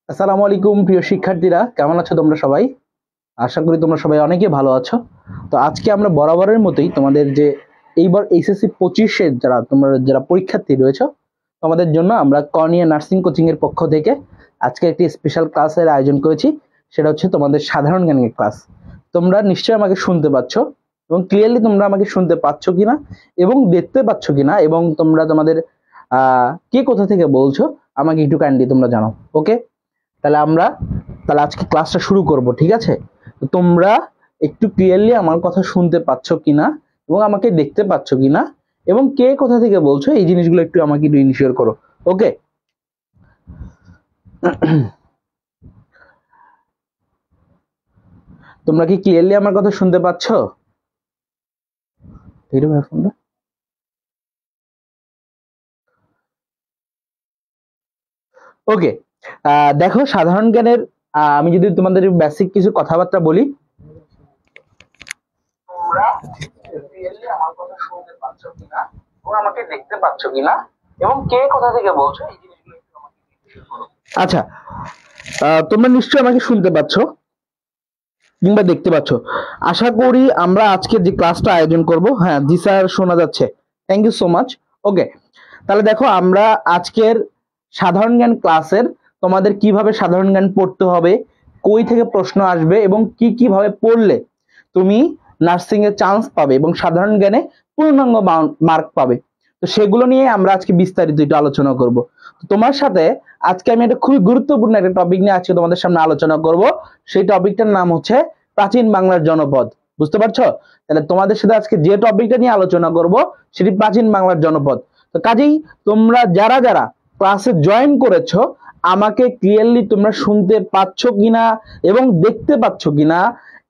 আসসালামু আলাইকুম প্রিয় শিক্ষার্থীরা, কেমন আছো তোমরা সবাই? আশা করি তোমরা সবাই অনেকে ভালো আছো। তো আজকে আমরা বরাবরের মতোই তোমাদের যে এইবার এইচএসসি 25-এর যারা পরীক্ষার্থী রয়েছে তোমাদের জন্য আমরা কর্নিয়া নার্সিং কোচিং এর পক্ষ থেকে আজকে একটি স্পেশাল ক্লাসের আয়োজন করেছি। সেটা হচ্ছে তোমাদের সাধারণ জ্ঞানের ক্লাস। তোমরা নিশ্চয়ই আমাকে শুনতে পাচ্ছ এবং ক্লিয়ারলি তোমরা আমাকে শুনতে পাচ্ছ কিনা এবং দেখতে পাচ্ছ কিনা, এবং তোমরা তোমাদের কে কোথা থেকে বলছো আমাকে একটু কাইন্ডলি তোমরা জানাও। ওকে, তাহলে আজকে ক্লাসটা শুরু করব, ঠিক আছে? তো তোমরা একটু ক্লিয়ারলি আমার কথা শুনতে পাচ্ছ কিনা এবং আমাকে দেখতে পাচ্ছ কিনা এবং কে কোথা থেকে বলছো এই জিনিসগুলো একটু আমাকে একটু ইনিশিওর করো। ওকে, তোমরা কি ক্লিয়ারলি আমার কথা শুনতে পাচ্ছ? ওকে, দেখো সাধারণ জ্ঞানের আমি যদি তোমাদের বেসিক কিছু কথাবার্তা বলি, তোমরা ক্লিয়ারলি আমার কথা শুনতে পাচ্ছ কিনা এবং আমাকে দেখতে পাচ্ছ কিনা এবং কে কোথা থেকে বলছো এই জিনিসগুলো একটু আমাকে বলো। আচ্ছা, তোমরা নিশ্চয়ই আমাকে শুনতে পাচ্ছ কিংবা দেখতে পাচ্ছ। আশা করি আমরা আজকে যে ক্লাসটা আয়োজন করব, হ্যাঁ জি স্যার শোনা যাচ্ছে, থ্যাংক ইউ সো মাচ। ওকে, তাহলে দেখো আমরা আজকের সাধারণ জ্ঞান ক্লাসের তোমাদের কিভাবে সাধারণ জ্ঞান পড়তে হবে, কই থেকে প্রশ্ন আসবে এবং কি কিভাবে পড়লে তুমি নার্সিং এ চান্স পাবে এবং সাধারণ জ্ঞানে পূর্ণাঙ্গ মার্ক পাবে, তো সেগুলো নিয়ে আমরা আজকে বিস্তারিত একটু আলোচনা করব। তোমার সাথে আজকে আমি একটা খুবই গুরুত্বপূর্ণ একটা টপিক নিয়ে আজকে তোমাদের সামনে আলোচনা করব। সেই টপিকটার নাম হচ্ছে প্রাচীন বাংলার জনপদ। বুঝতে পারছো? তাহলে তোমাদের সাথে আজকে যে টপিকটা নিয়ে আলোচনা করব সেটি প্রাচীন বাংলার জনপদ। তো কাজেই তোমরা যারা যারা ক্লাসে জয়েন করেছো আমাকে ক্লিয়ারলি তোমরা শুনতে পাচ্ছ কিনা এবং দেখতে পাচ্ছ কিনা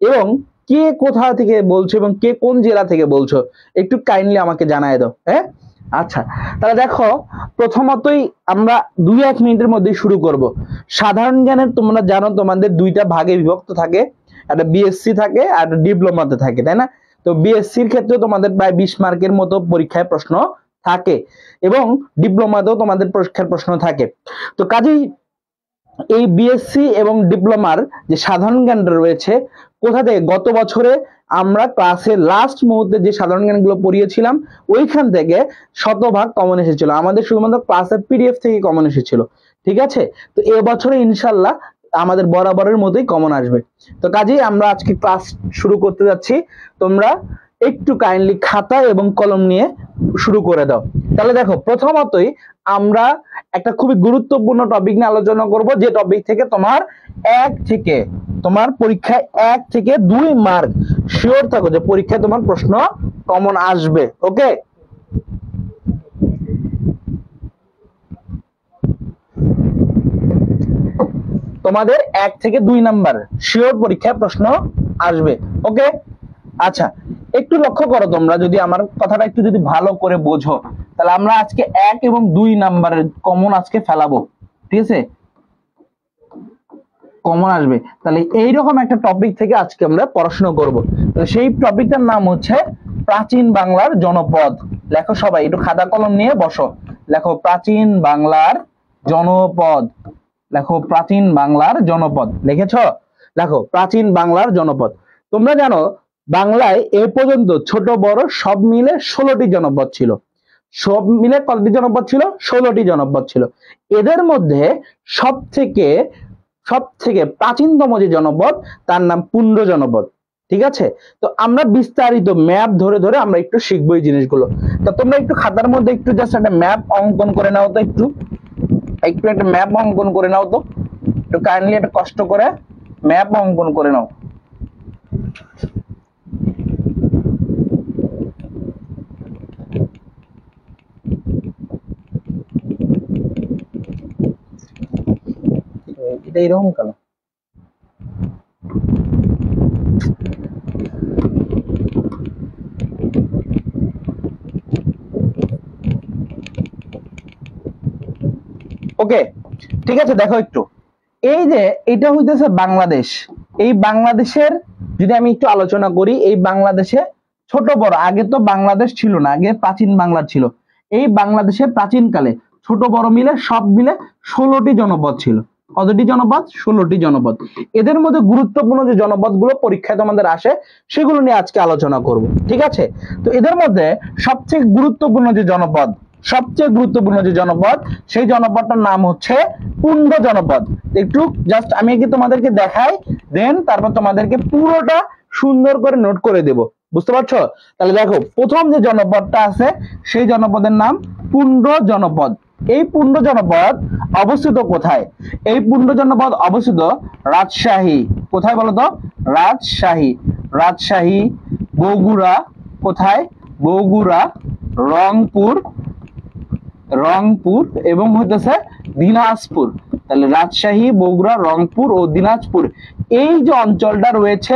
এবং কে কোথা থেকে বলছো এবং কে কোন জেলা থেকে বলছো একটু কাইন্ডলি আমাকে জানায় দাও। হ্যাঁ, আচ্ছা, তাহলে দেখো প্রথমতই আমরা 2-1 মিনিটের মধ্যে শুরু করব। সাধারণ জ্ঞানের তোমরা জানো তোমাদের দুইটা ভাগে বিভক্ত থাকে, একটা বিএসসি থাকে আর একটা ডিপ্লোমাতে থাকে, তাই না? তো বিএসসির ক্ষেত্রে তোমাদের প্রায় 20 মার্কের মতো পরীক্ষায় প্রশ্ন থাকে এবং ডিপ্লোমাতেও তোমাদের পরীক্ষার প্রশ্ন থাকে। তো কাজেই এই বিএসসি এবং ডিপ্লোমার যে সাধারণ জ্ঞানটা রয়েছে কোথা থেকে গত বছরে আমরা ক্লাসের লাস্ট মুহূর্তে যে সাধারণ জ্ঞানগুলো পড়িয়েছিলাম ওইখান থেকে শতভাগ কমন এসেছিল, আমাদের শুধুমাত্র ক্লাসের পিডিএফ থেকে কমন এসেছিল, ঠিক আছে? তো এবছরে ইনশাল্লাহ আমাদের বরাবরের মতোই কমন আসবে। তো কাজেই আমরা আজকে ক্লাস শুরু করতে যাচ্ছি, তোমরা একটু কাইন্ডলি খাতা এবং কলম নিয়ে শুরু করে দাও। তাহলে দেখো প্রথমতই আমরা একটা খুবই গুরুত্বপূর্ণ টপিক নিয়ে আলোচনা করব, যে টপিক থেকে তোমার পরীক্ষায় 1 থেকে 2 মার্ক শিওর থাকো যে পরীক্ষায় তোমার প্রশ্ন কমন আসবে। ওকে, তোমাদের 1 থেকে 2 নাম্বার শিওর পরীক্ষায় প্রশ্ন আসবে। ওকে, আচ্ছা একটু লক্ষ্য করো, তোমরা যদি আমার কথাটা একটু যদি ভালো করে বোঝো তাহলে আমরা আজকে 1 এবং 2 নাম্বারের কমন আজকে ফেলাবো, ঠিক আছে? কমন আসবে, তাহলে এইরকম একটা টপিক থেকে আজকে আমরা পড়াশোনা করব। তো সেই টপিকটার নাম হচ্ছে প্রাচীন বাংলার জনপদ। লেখো সবাই, একটু খাতা কলম নিয়ে বসো, লেখো প্রাচীন বাংলার জনপদ। লেখো প্রাচীন বাংলার জনপদ, লিখেছ? লেখো প্রাচীন বাংলার জনপদ। তোমরা জানো বাংলায় এ পর্যন্ত ছোট বড় সব মিলে 16টি জনপদ ছিল। সব মিলে কতটি জনপদ ছিল? 16টি জনপদ ছিল। এদের মধ্যে সব থেকে প্রাচীনতম যে জনপদ তার নাম পুন্ড জনপদ, ঠিক আছে? তো আমরা বিস্তারিত ম্যাপ ধরে ধরে আমরা একটু শিখবো এই জিনিসগুলো। তো তোমরা একটু খাতার মধ্যে একটু জাস্ট একটা ম্যাপ অঙ্কন করে নাও তো, একটু একটা ম্যাপ অঙ্কন করে নাও তো, একটু কাইন্ডলি একটা কষ্ট করে ম্যাপ অঙ্কন করে নাও। এটা এরকম কেন? ওকে, ঠিক আছে, দেখো একটু এই যে এটা হইতেছে বাংলাদেশ। এই বাংলাদেশের যদি আমি একটু আলোচনা করি, এই বাংলাদেশে ছোট বড় আগে তো বাংলাদেশ ছিল না, আগে প্রাচীন বাংলা ছিল। এই বাংলাদেশে প্রাচীনকালে ছোট বড় মিলে সব মিলে 16টি জনপদ ছিল। কতটি জনপদ? 16টি জনপদ। এদের মধ্যে গুরুত্বপূর্ণ যে জনপদগুলো পরীক্ষায় তোমাদের আসে সেগুলো নিয়ে আজকে আলোচনা করব, ঠিক আছে? তো এদের মধ্যে সবচেয়ে গুরুত্বপূর্ণ যে জনপদ সেই জনপদটার নাম হচ্ছে পুণ্ড জনপদ। একটু জাস্ট আমি কি তোমাদেরকে দেখাই, দেন তারপর তোমাদেরকে পুরোটা সুন্দর করে নোট করে দেব, বুঝতে পারছো? তাহলে দেখো, প্রথম যে জনপদটা আছে সেই জনপদের নাম পুণ্ড জনপদ। এই পুণ্ড জনপদ অবস্থিত কোথায়? এই পুণ্ড জনপদ অবস্থিত রাজশাহী। কোথায় বলতো? রাজশাহী, বগুড়া, কোথায়? বগুড়া, রংপুর এবং হইতেছে দিনাজপুর। তাহলে রাজশাহী, বগুড়া, রংপুর ও দিনাজপুর এই যে অঞ্চলটা রয়েছে,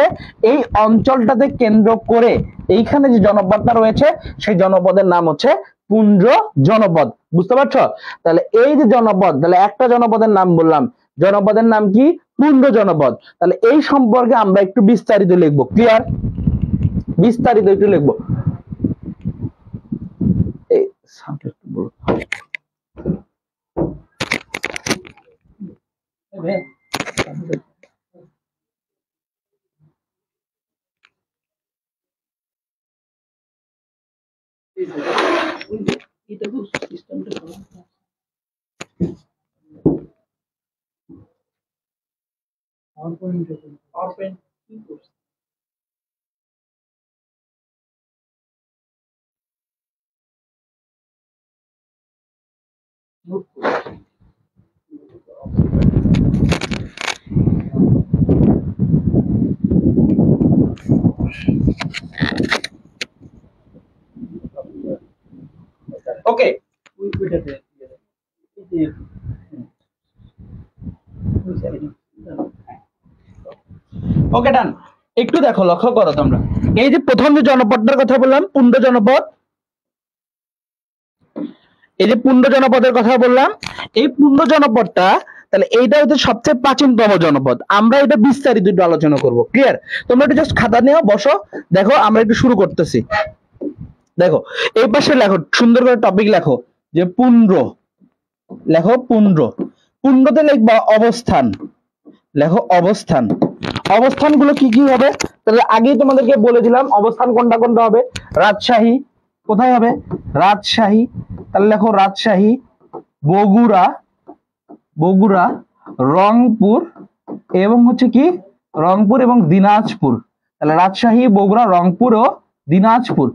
এই অঞ্চলটাতে কেন্দ্র করে এইখানে যে জনপদটা রয়েছে সেই জনপদের নাম হচ্ছে পুণ্ড জনপদ, বুঝতে পারছো? তাহলে এই যে জনপদ, তাহলে একটা জনপদের নাম বললাম, জনপদের নাম কি? পুণ্ড জনপদ। তাহলে এই সম্পর্কে আমরা একটু বিস্তারিত লিখবো, ক্লিয়ার? বিস্তারিত একটু লিখবো। এই ওকে, ওকে ডান। একটু দেখো, লক্ষ্য করো তোমরা, এই যে প্রথম যে জনপদটার কথা বললাম পুণ্ড জনপদ, এই যে পুণ্ড জনপদের কথা বললাম, এই পুণ্ড জনপদটা, তাহলে এইটা হচ্ছে সবচেয়ে প্রাচীনতম জনপদ। আমরা এটা বিস্তারিত একটু আলোচনা করব, ক্লিয়ার? তোমরা একটু জাস্ট খাতা নিয়ে বসো, দেখো আমরা একটু শুরু করতেছি। দেখো এই পাশে লেখো, সুন্দর করে টপিক লেখো যে পুণ্ড, লেখো পুণ্ড। পুণ্ডতে লিখবা অবস্থান, লেখো অবস্থান। অবস্থানগুলো কি কি হবে? তাহলে আগেই তোমাদেরকে বলে দিলাম অবস্থান কোনটা কোনটা হবে। রাজশাহী, কোথায় হবে? রাজশাহী। তাহলে লেখো রাজশাহী, বগুড়া, রংপুর এবং হচ্ছে কি রংপুর এবং দিনাজপুর। তাহলে রাজশাহী, বগুড়া, রংপুর ও দিনাজপুর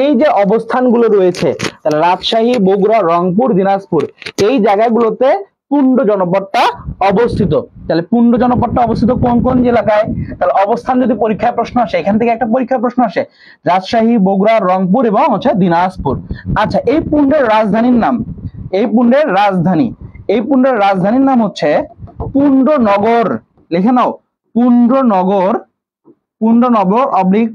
এই যে অবস্থানগুলো রয়েছে, তাহলে রাজশাহী, বগুড়া, রংপুর, দিনাজপুর এই জায়গাগুলোতে পুণ্ড জনপদটা অবস্থিত। তাহলে পুণ্ড জনপদটা অবস্থিত কোন কোন এলাকায়? তাহলে অবস্থান যদি পরীক্ষায় প্রশ্ন আসে, এখান থেকে একটা পরীক্ষায় প্রশ্ন আসে, রাজশাহী, বগুড়া, রংপুর এবং হচ্ছে দিনাজপুর। আচ্ছা, এই পুণ্ডের রাজধানীর নাম, এই পুণ্ডের রাজধানীর নাম হচ্ছে পুণ্ডনগর। লিখে নাও, পুণ্ডনগর অবলিক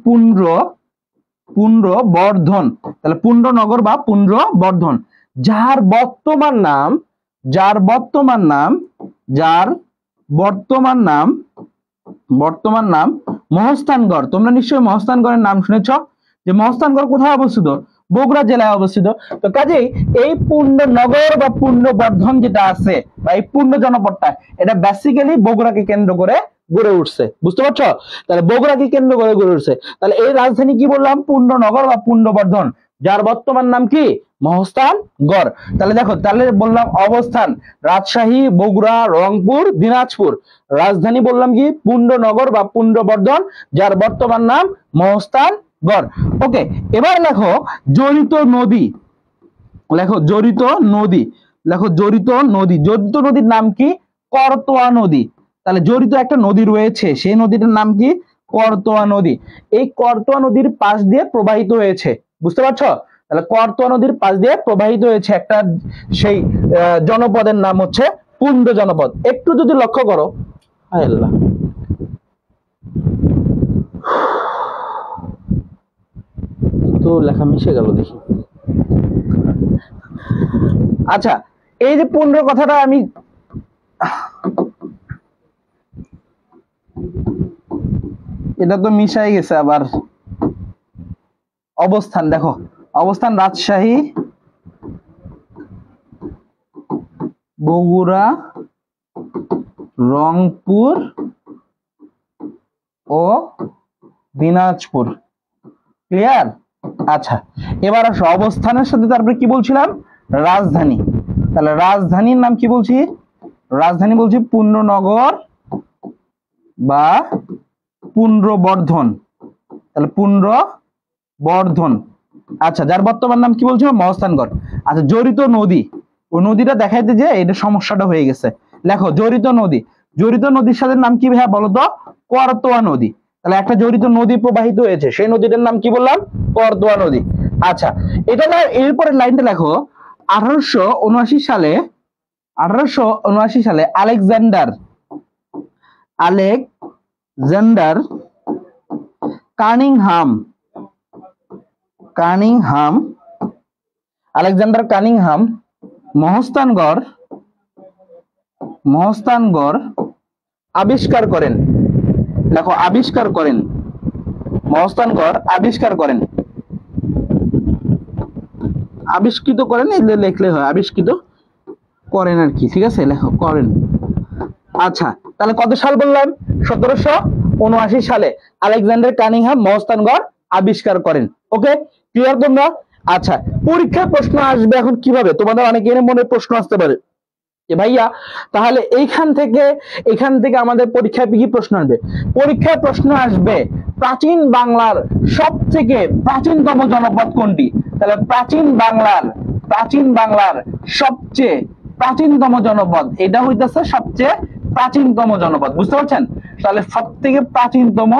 পুণ্ড্রবর্ধন। তাহলে পুণ্ডনগর বা পুণ্ড্রবর্ধন, যার বর্তমান নাম মহস্থানগড়। তোমরা নিশ্চয়ই মহস্থানগড়ের নাম শুনেছ, যে মহস্থানগড় কোথায় অবস্থিত? বগুড়া জেলায় অবস্থিত। তো কাজেই এই পুণ্ডনগর বা পুণ্ডবর্ধন যেটা আছে বা এই পুণ্ড জনপদটা, এটা বেসিক্যালি বগুড়াকে কেন্দ্র করে গড়ে উঠছে, বুঝতে পারছো? তাহলে বগুড়াকে কেন্দ্র করে গড়ে উঠছে। তাহলে এই রাজধানী কি বললাম? পুণ্ডনগর বা পুণ্ডবর্ধন, যার বর্তমান নাম কি? মহস্থানগড়। তাহলে দেখো, তাহলে বললাম অবস্থান রাজশাহী, বগুড়া, রংপুর, দিনাজপুর। রাজধানী বললাম কি? পুণ্ডনগর বা পুণ্ডবর্ধন, যার বর্তমান নাম মহস্থানগড়। ওকে, এবার লেখো জড়িত নদী। জড়িত নদীর নাম কি? করতোয়া নদী। তাহলে জড়িত একটা নদী রয়েছে, সেই নদীটার নাম কি? করতোয়া নদী। এই করতোয়া নদীর পাশ দিয়ে প্রবাহিত হয়েছে, বুঝতে পারছো? তাহলে করতোয়া নদীর পাশ দিয়ে প্রবাহিত হয়েছে একটা সেই জনপদের নাম হচ্ছে পুণ্ড জনপদ। একটু যদি লক্ষ্য করো, হায় আল্লাহ, তো লেখা মিশে গেল দেখি। আচ্ছা, এই যে পুণ্ড কথাটা আমি এটা তো মিশাই গেছে আবার। অবস্থান দেখো, অবস্থান রাজশাহী, বগুড়া, রংপুর ও দিনাজপুর। ক্লিয়ার? আচ্ছা, এবার আসো অবস্থানের সাথে তারপরে কি বলছিলাম, রাজধানী। তাহলে রাজধানীর নাম কি বলছি, রাজধানী বলছি পুণ্যনগর বা পুণ্ড্রবর্ধন। তাহলে পুণ্ড্রবর্ধন। আচ্ছা, যার বর্তমান নাম কি বলছিলাম, মহস্থানগড়। আচ্ছা, জড়িত নদী, ওই নদীটা দেখাইতে যে এটা সমস্যাটা হয়ে গেছে। লেখো জড়িত নদী। জড়িত নদীর সাথে নাম কি ভাইয়া বলো তো, করতোয়া নদী। তাহলে একটা জড়িত নদী প্রবাহিত হয়েছে, সেই নদীটার নাম কি বললাম, করতোয়া নদী। আচ্ছা, এটা না, এরপরে লাইনটা লেখো, 1879 সালে, 1879 সালে Alexander Cunningham Alexander Cunningham Mahasthangarh আবিষ্কার করেন। দেখো আবিষ্কার করেন, মহস্থানগড় আবিষ্কার করেন, আবিষ্কৃত করেন, এগুলো লিখলে হয়, আবিষ্কৃত করেন আর কি, ঠিক আছে, লেখো করেন। আচ্ছা, তাহলে কত সাল বললাম, 1779 সালে আলেকজান্ডার কানিংহাম মহস্থানগড় আবিষ্কার করেন। ওকে, ক্লিয়ার তোমরা? আচ্ছা, পরীক্ষায় প্রশ্ন আসবে এখন কিভাবে, তোমাদের অনেকের মনে প্রশ্ন আসতে পারে যে ভাইয়া তাহলে এখান থেকে আমাদের পরীক্ষায় কি প্রশ্ন আসবে। পরীক্ষায় প্রশ্ন আসবে প্রাচীন বাংলার সব থেকে প্রাচীনতম জনপদ কোনটি। তাহলে প্রাচীন বাংলার সবচেয়ে প্রাচীনতম জনপদ, এটা হইতেছে সবচেয়ে প্রাচীনতম জনপদ। বুঝতে পারছেন? তাহলে সব থেকে প্রাচীনতম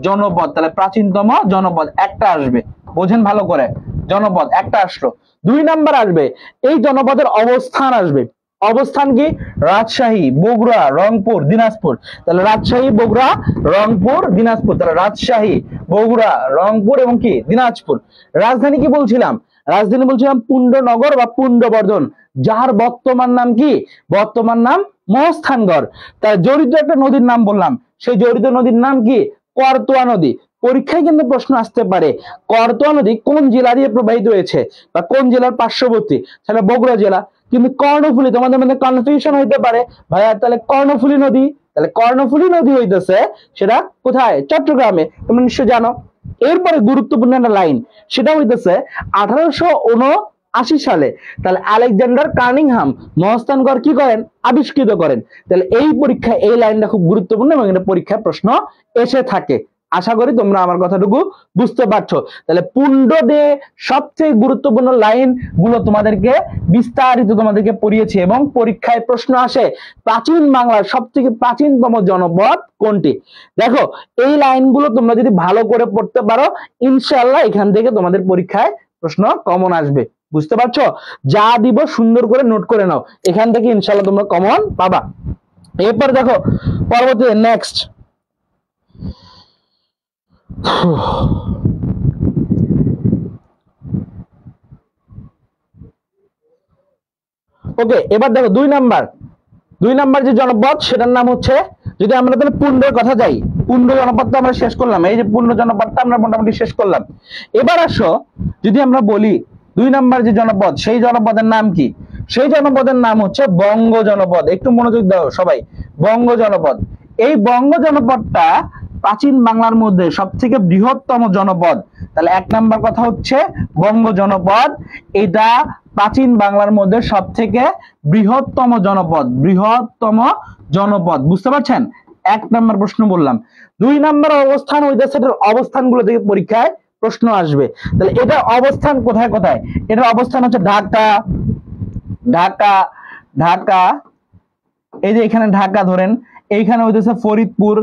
জনপদ, তাহলে প্রাচীনতম জনপদ একটা আসবে, বোঝেন ভালো করে, জনপদ একটা আসলো। 2 নাম্বার আসবে এই জনপদের অবস্থান আসবে। অবস্থান কি, রাজশাহী, বগুড়া, রংপুর, দিনাজপুর। তাহলে রাজশাহী, বগুড়া, রংপুর, দিনাজপুর। তাহলে রাজশাহী, বগুড়া, রংপুর এবং কি দিনাজপুর। রাজধানী কি বলছিলাম, রাজধানী বলছিলাম পুণ্ড্রনগর বা পুণ্ড্রবর্ধন, যার বর্তমান নাম কি, বর্তমান নাম মহস্থানগড়। তার জড়িত একটা নদীর নাম বললাম, সেই জড়িত নদীর নাম কি, করতোয়া নদী। পরীক্ষায় কিন্তু প্রশ্ন আসতে পারে করতোয়া নদী কোন জেলা দিয়ে প্রবাহিত হয়েছে বা কোন জেলার পার্শ্ববর্তী, সেটা বগুড়া জেলা। কিন্তু কর্ণফুলী, তোমাদের মধ্যে কনফিউশন হইতে পারে ভাইয়া তাহলে কর্ণফুলী নদী, তাহলে কর্ণফুলী নদী হইতেছে সেটা কোথায়, চট্টগ্রামে, তোমরা নিশ্চয় জানো। এরপরে গুরুত্বপূর্ণ একটা লাইন, সেটা হইতেছে 1879 সালে তাহলে আলেকজান্ডার কানিংহাম মহস্থানগড় কি করেন, আবিষ্কৃত করেন। তাহলে এই পরীক্ষায় এই লাইনটা খুব গুরুত্বপূর্ণ এবং এটা পরীক্ষায় প্রশ্ন এসে থাকে। আশা করি তোমরা আমার কথাটুকু বুঝতে পারছো। তাহলে পুণ্ড ডে সবচেয়ে গুরুত্বপূর্ণ লাইন গুলো তোমাদেরকে বিস্তারিত তোমাদেরকে পড়িয়েছি এবং পরীক্ষায় প্রশ্ন আসে প্রাচীন বাংলার সবথেকে প্রাচীনতম জনপদ কোনটি। দেখো এই লাইনগুলো তোমরা যদি ভালো করে পড়তে পারো, ইনশাআল্লাহ এখান থেকে তোমাদের পরীক্ষায় প্রশ্ন কমন আসবে। বুঝতে পারছো? যা দিব সুন্দর করে নোট করে নাও, এখান থেকে ইনশাআল্লাহ তোমরা কমন পাবা। এরপর দেখো পরবর্তী নেক্সট, ওকে, এবার দেখো 2 নাম্বার যে জনপদ সেটার নাম হচ্ছে, যদি আমরা তাহলে পুণ্ডের কথা যাই, পুণ্ড জনপদটা আমরা শেষ করলাম, এই যে পুণ্ড জনপদটা আমরা মোটামুটি শেষ করলাম। এবার আসো যদি আমরা বলি 2 নাম্বার যে জনপদ, সেই জনপদের নাম কি, সেই জনপদের নাম হচ্ছে বঙ্গ জনপদ। একটু মনোযোগ দাও সবাই, বঙ্গ জনপদ। এই বঙ্গ জনপদটা প্রাচীন বাংলার মধ্যে সব থেকে বৃহত্তম জনপদ। তাহলে 1 নাম্বার কথা হচ্ছে বঙ্গ জনপদ, এটা প্রাচীন বাংলার মধ্যে সব থেকে বৃহত্তম জনপদ। বুঝতে পারছেন? 1 নাম্বার প্রশ্ন বললাম। 2 নাম্বার অবস্থান হইতেছে, এটার অবস্থানগুলো থেকে পরীক্ষায় প্রশ্ন আসবে। তাহলে এটা অবস্থান কোথায় কোথায়, এটার অবস্থান হচ্ছে ঢাকা, এই যে এখানে ঢাকা ধরেন, এইখানে হইতেছে ফরিদপুর,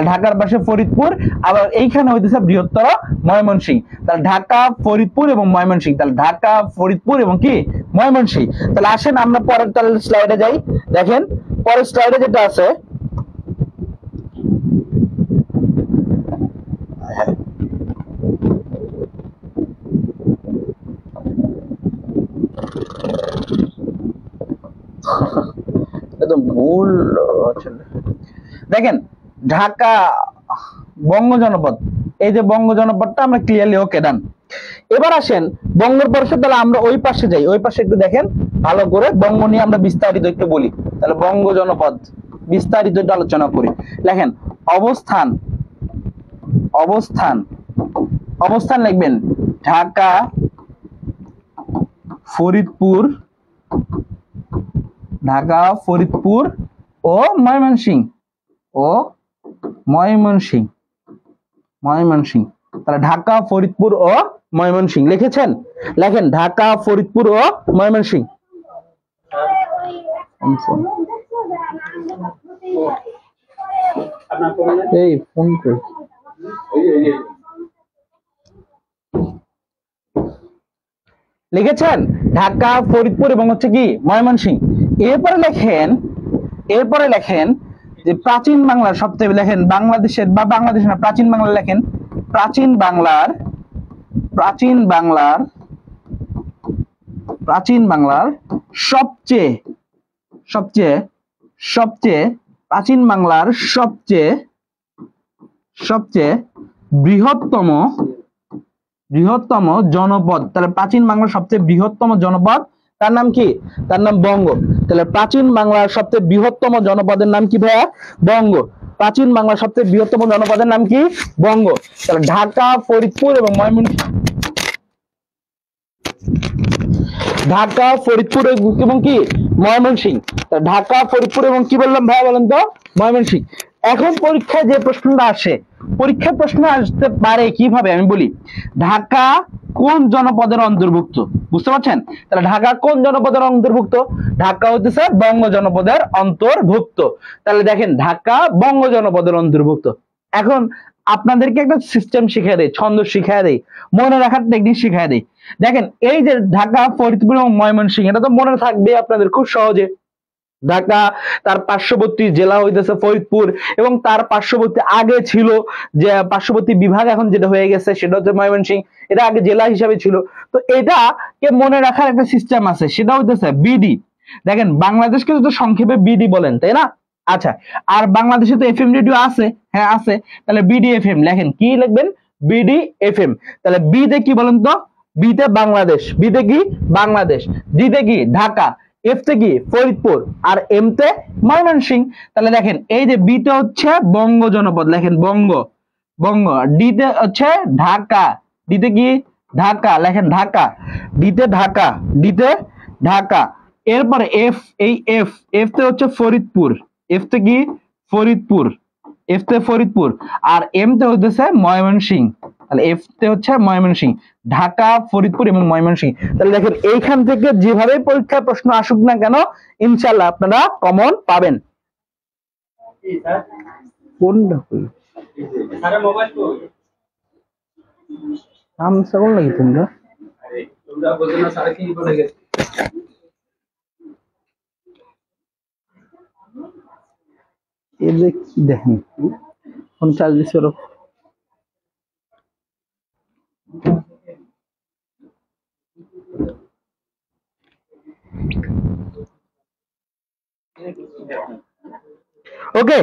ঢাকার পাশে ফরিদপুর, আবার এইখানে হইতেছে বৃহত্তর ময়মনসিংহ। তাহলে ঢাকা, ফরিদপুর এবং ময়মনসিংহ, তাহলে ঢাকা, ফরিদপুর এবং কি ময়মনসিংহ। তাহলে আসেন আমরা পরের স্লাইডে যাই। দেখেন পরের স্লাইডে যেটা আছে, ভুল, দেখেন ঢাকা বঙ্গ জনপদ, এই যে বঙ্গ জনপদটা আমরা ক্লিয়ারলি ওকে ডান। এবার আসেন বঙ্গের পরে তাহলে আমরা ওই পাশে যাই, ওই পাশে একটু দেখেন ভালো করে, বঙ্গ নিয়ে আমরা বিস্তারিত একটু বলি। তাহলে বঙ্গ জনপদ বিস্তারিত একটু আলোচনা করি। লেখেন অবস্থান, অবস্থান, অবস্থান লিখবেন ঢাকা, ফরিদপুর, ঢাকা, ফরিদপুর ও ময়মনসিংহ, ও ময়মনসিংহ, ময়মনসিংহ। তাহলে ঢাকা, ফরিদপুর ও ময়মনসিংহ লিখেছেন? লেখেন ঢাকা, ফরিদপুর ও ময়মনসিংহ। এই ফোন করে লিখেছেন ঢাকা, ফরিদপুর এবং হচ্ছে কি ময়মনসিংহ। এরপরে লেখেন, এরপরে লেখেন যে প্রাচীন বাংলার সবচেয়ে, লেখেন বাংলাদেশের বা বাংলাদেশ না প্রাচীন বাংলা, লেখেন প্রাচীন বাংলার, প্রাচীন বাংলার, প্রাচীন বাংলার সবচেয়ে, সবচেয়ে, সবচেয়ে প্রাচীন বাংলার সবচেয়ে, সবচেয়ে বৃহত্তম, বৃহত্তম জনপদ। তাহলে প্রাচীন বাংলার সবচেয়ে বৃহত্তম জনপদ, তার নাম কি? তার নাম বঙ্গ। তাহলে প্রাচীন বাংলার সবচেয়ে বৃহত্তম জনপদের নাম কি ভাইয়া? বঙ্গ। প্রাচীন বাংলার সবচেয়ে বৃহত্তম জনপদের নাম কি? বঙ্গ। তাহলে ঢাকা, ফরিদপুর এবং ময়মনসিংহ, ঢাকা, ফরিদপুর এবং কি ময়মনসিংহ। ঢাকা, ফরিদপুর এবং কি বললাম ভাইয়া বলেন তো? ময়মনসিংহ। এখন পরীক্ষায় যে প্রশ্নটা আসে, পরীক্ষার প্রশ্ন আসতে পারে কিভাবে আমি বলি। ঢাকা কোন জনপদের অন্তর্ভুক্ত? বুঝতে পারছেন? তাহলে ঢাকা কোন জনপদের অন্তর্ভুক্ত? ঢাকা হচ্ছে বঙ্গ জনপদের অন্তর্ভুক্ত। তাহলে দেখেন ঢাকা বঙ্গ জনপদের অন্তর্ভুক্ত। এখন আপনাদেরকে একটা সিস্টেম শিখিয়ে দেয়, ছন্দ শিখিয়ে দেয়, মনে রাখার টেকনিক শিখিয়ে দেয়। দেখেন এই যে ঢাকা, ফরিদপুর এবং ময়মনসিংহ, এটা তো মনে থাকবে আপনাদের খুব সহজে। ঢাকা, তার পার্শ্ববর্তী জেলা হইতেছে ফরিদপুর, এবং তার পার্শ্ববর্তী আগে ছিল যে পার্শ্ববর্তী বিভাগ, এখন যেটা হয়ে গেছে সেটা হচ্ছে ময়মনসিংহ। এটা আগে জেলা হিসাবে ছিল। তো এটাকে মনে রাখার একটা সিস্টেম আছে, সেটা হইতেছে বিডি। দেখেন বাংলাদেশকে তো সংক্ষেপে বিডি বলেন, তাই না? আচ্ছা, আর বাংলাদেশে তো এফএম রেডিও আছে, হ্যাঁ আছে। তাহলে বিডি এফএম লেখেন, কি লিখবেন? BD FM. তাহলে বি তে কি বলেন তো? বি তে বাংলাদেশ, বি তে কি বাংলাদেশ, ডি তে কি ঢাকা, এফ তে কি ফরিদপুর, আর এম তে ময়মনসিংহ। তাহলে দেখেন এই যে বি তে হচ্ছে বঙ্গ জনপদ, লেখেন বঙ্গ, বঙ্গ। ডি তে হচ্ছে ঢাকা, ডি তে কি ঢাকা, লেখেন ঢাকা, ডি তে ঢাকা, ডি তে ঢাকা। এরপরে এফ, এই এফ, এফ তে হচ্ছে ফরিদপুর, এফ তে কি ফরিদপুর, এফ তে ফরিদপুর, আর এম তে হচ্ছে ময়মনসিংহ। তাহলে এফ তে হচ্ছে ময়মনসিংহ, ঢাকা, ফরিদপুর এবং ময়মনসিংহ। তাহলে দেখেন এইখান থেকে যেভাবে পরীক্ষায় প্রশ্ন আসুক না কেন, ইনশাআল্লাহ আপনারা কমন পাবেন। কোনটা কই আরে মোবাইল কই নাম সকল লাগি তোমরা বলছো না সারা কি বলে গেছে। এই যে কি দেখেন কোন চার্জ দিছে ওরা। ওকে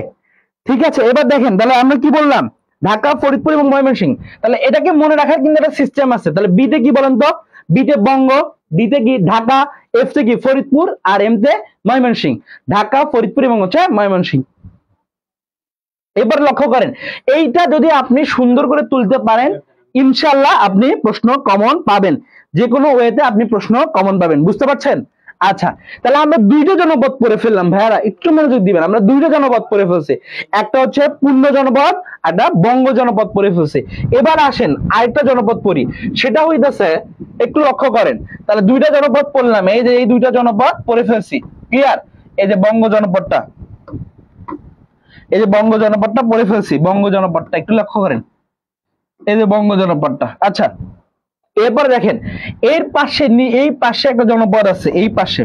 ঠিক আছে, এবার দেখেন তাহলে আমরা কি বললাম? ঢাকা, ফরিদপুর এবং ময়মনসিংহ। তাহলে এটাকে মনে রাখার কিন্তু একটা সিস্টেম আছে। তাহলে বি তে কি বলেন তো? বি তে বঙ্গ, ডি তে কি ঢাকা, এফ তে কি ফরিদপুর, আর এম তে ময়মনসিংহ। ঢাকা, ফরিদপুর এবং হচ্ছে ময়মনসিংহ। এবার লক্ষ্য করেন, এইটা যদি আপনি সুন্দর করে তুলতে পারেন, ইনশাআল্লাহ আপনি প্রশ্ন কমন পাবেন, যে কোনো ওয়েতে আপনি প্রশ্ন কমন পাবেন। বুঝতে পারছেন? আচ্ছা, তাহলে আমরা দুইটা জনপদ পড়ে ফেললাম ভাইয়ারা, একটু মনোযোগ দিবেন। আমরা দুইটা জনপদ পড়ে ফেলছি, একটা হচ্ছে পূর্ণ জনপদ, একটা বঙ্গ জনপদ পড়ে ফেলছি। এবার আসেন আরেকটা জনপদ পড়ি, সেটা হইতেছে, একটু লক্ষ্য করেন, তাহলে দুইটা জনপদ পড়লাম, এই যে এই দুইটা জনপদ পড়ে ফেলছি, ক্লিয়ার? এই যে বঙ্গ জনপদটা, এই যে বঙ্গ জনপদটা পড়ে ফেলছি, বঙ্গ জনপদটা একটু লক্ষ্য করেন, এই যে বঙ্গ জনপদটা। আচ্ছা, এরপরে দেখেন এর পাশে, এই পাশে একটা জনপদ আছে, এই পাশে,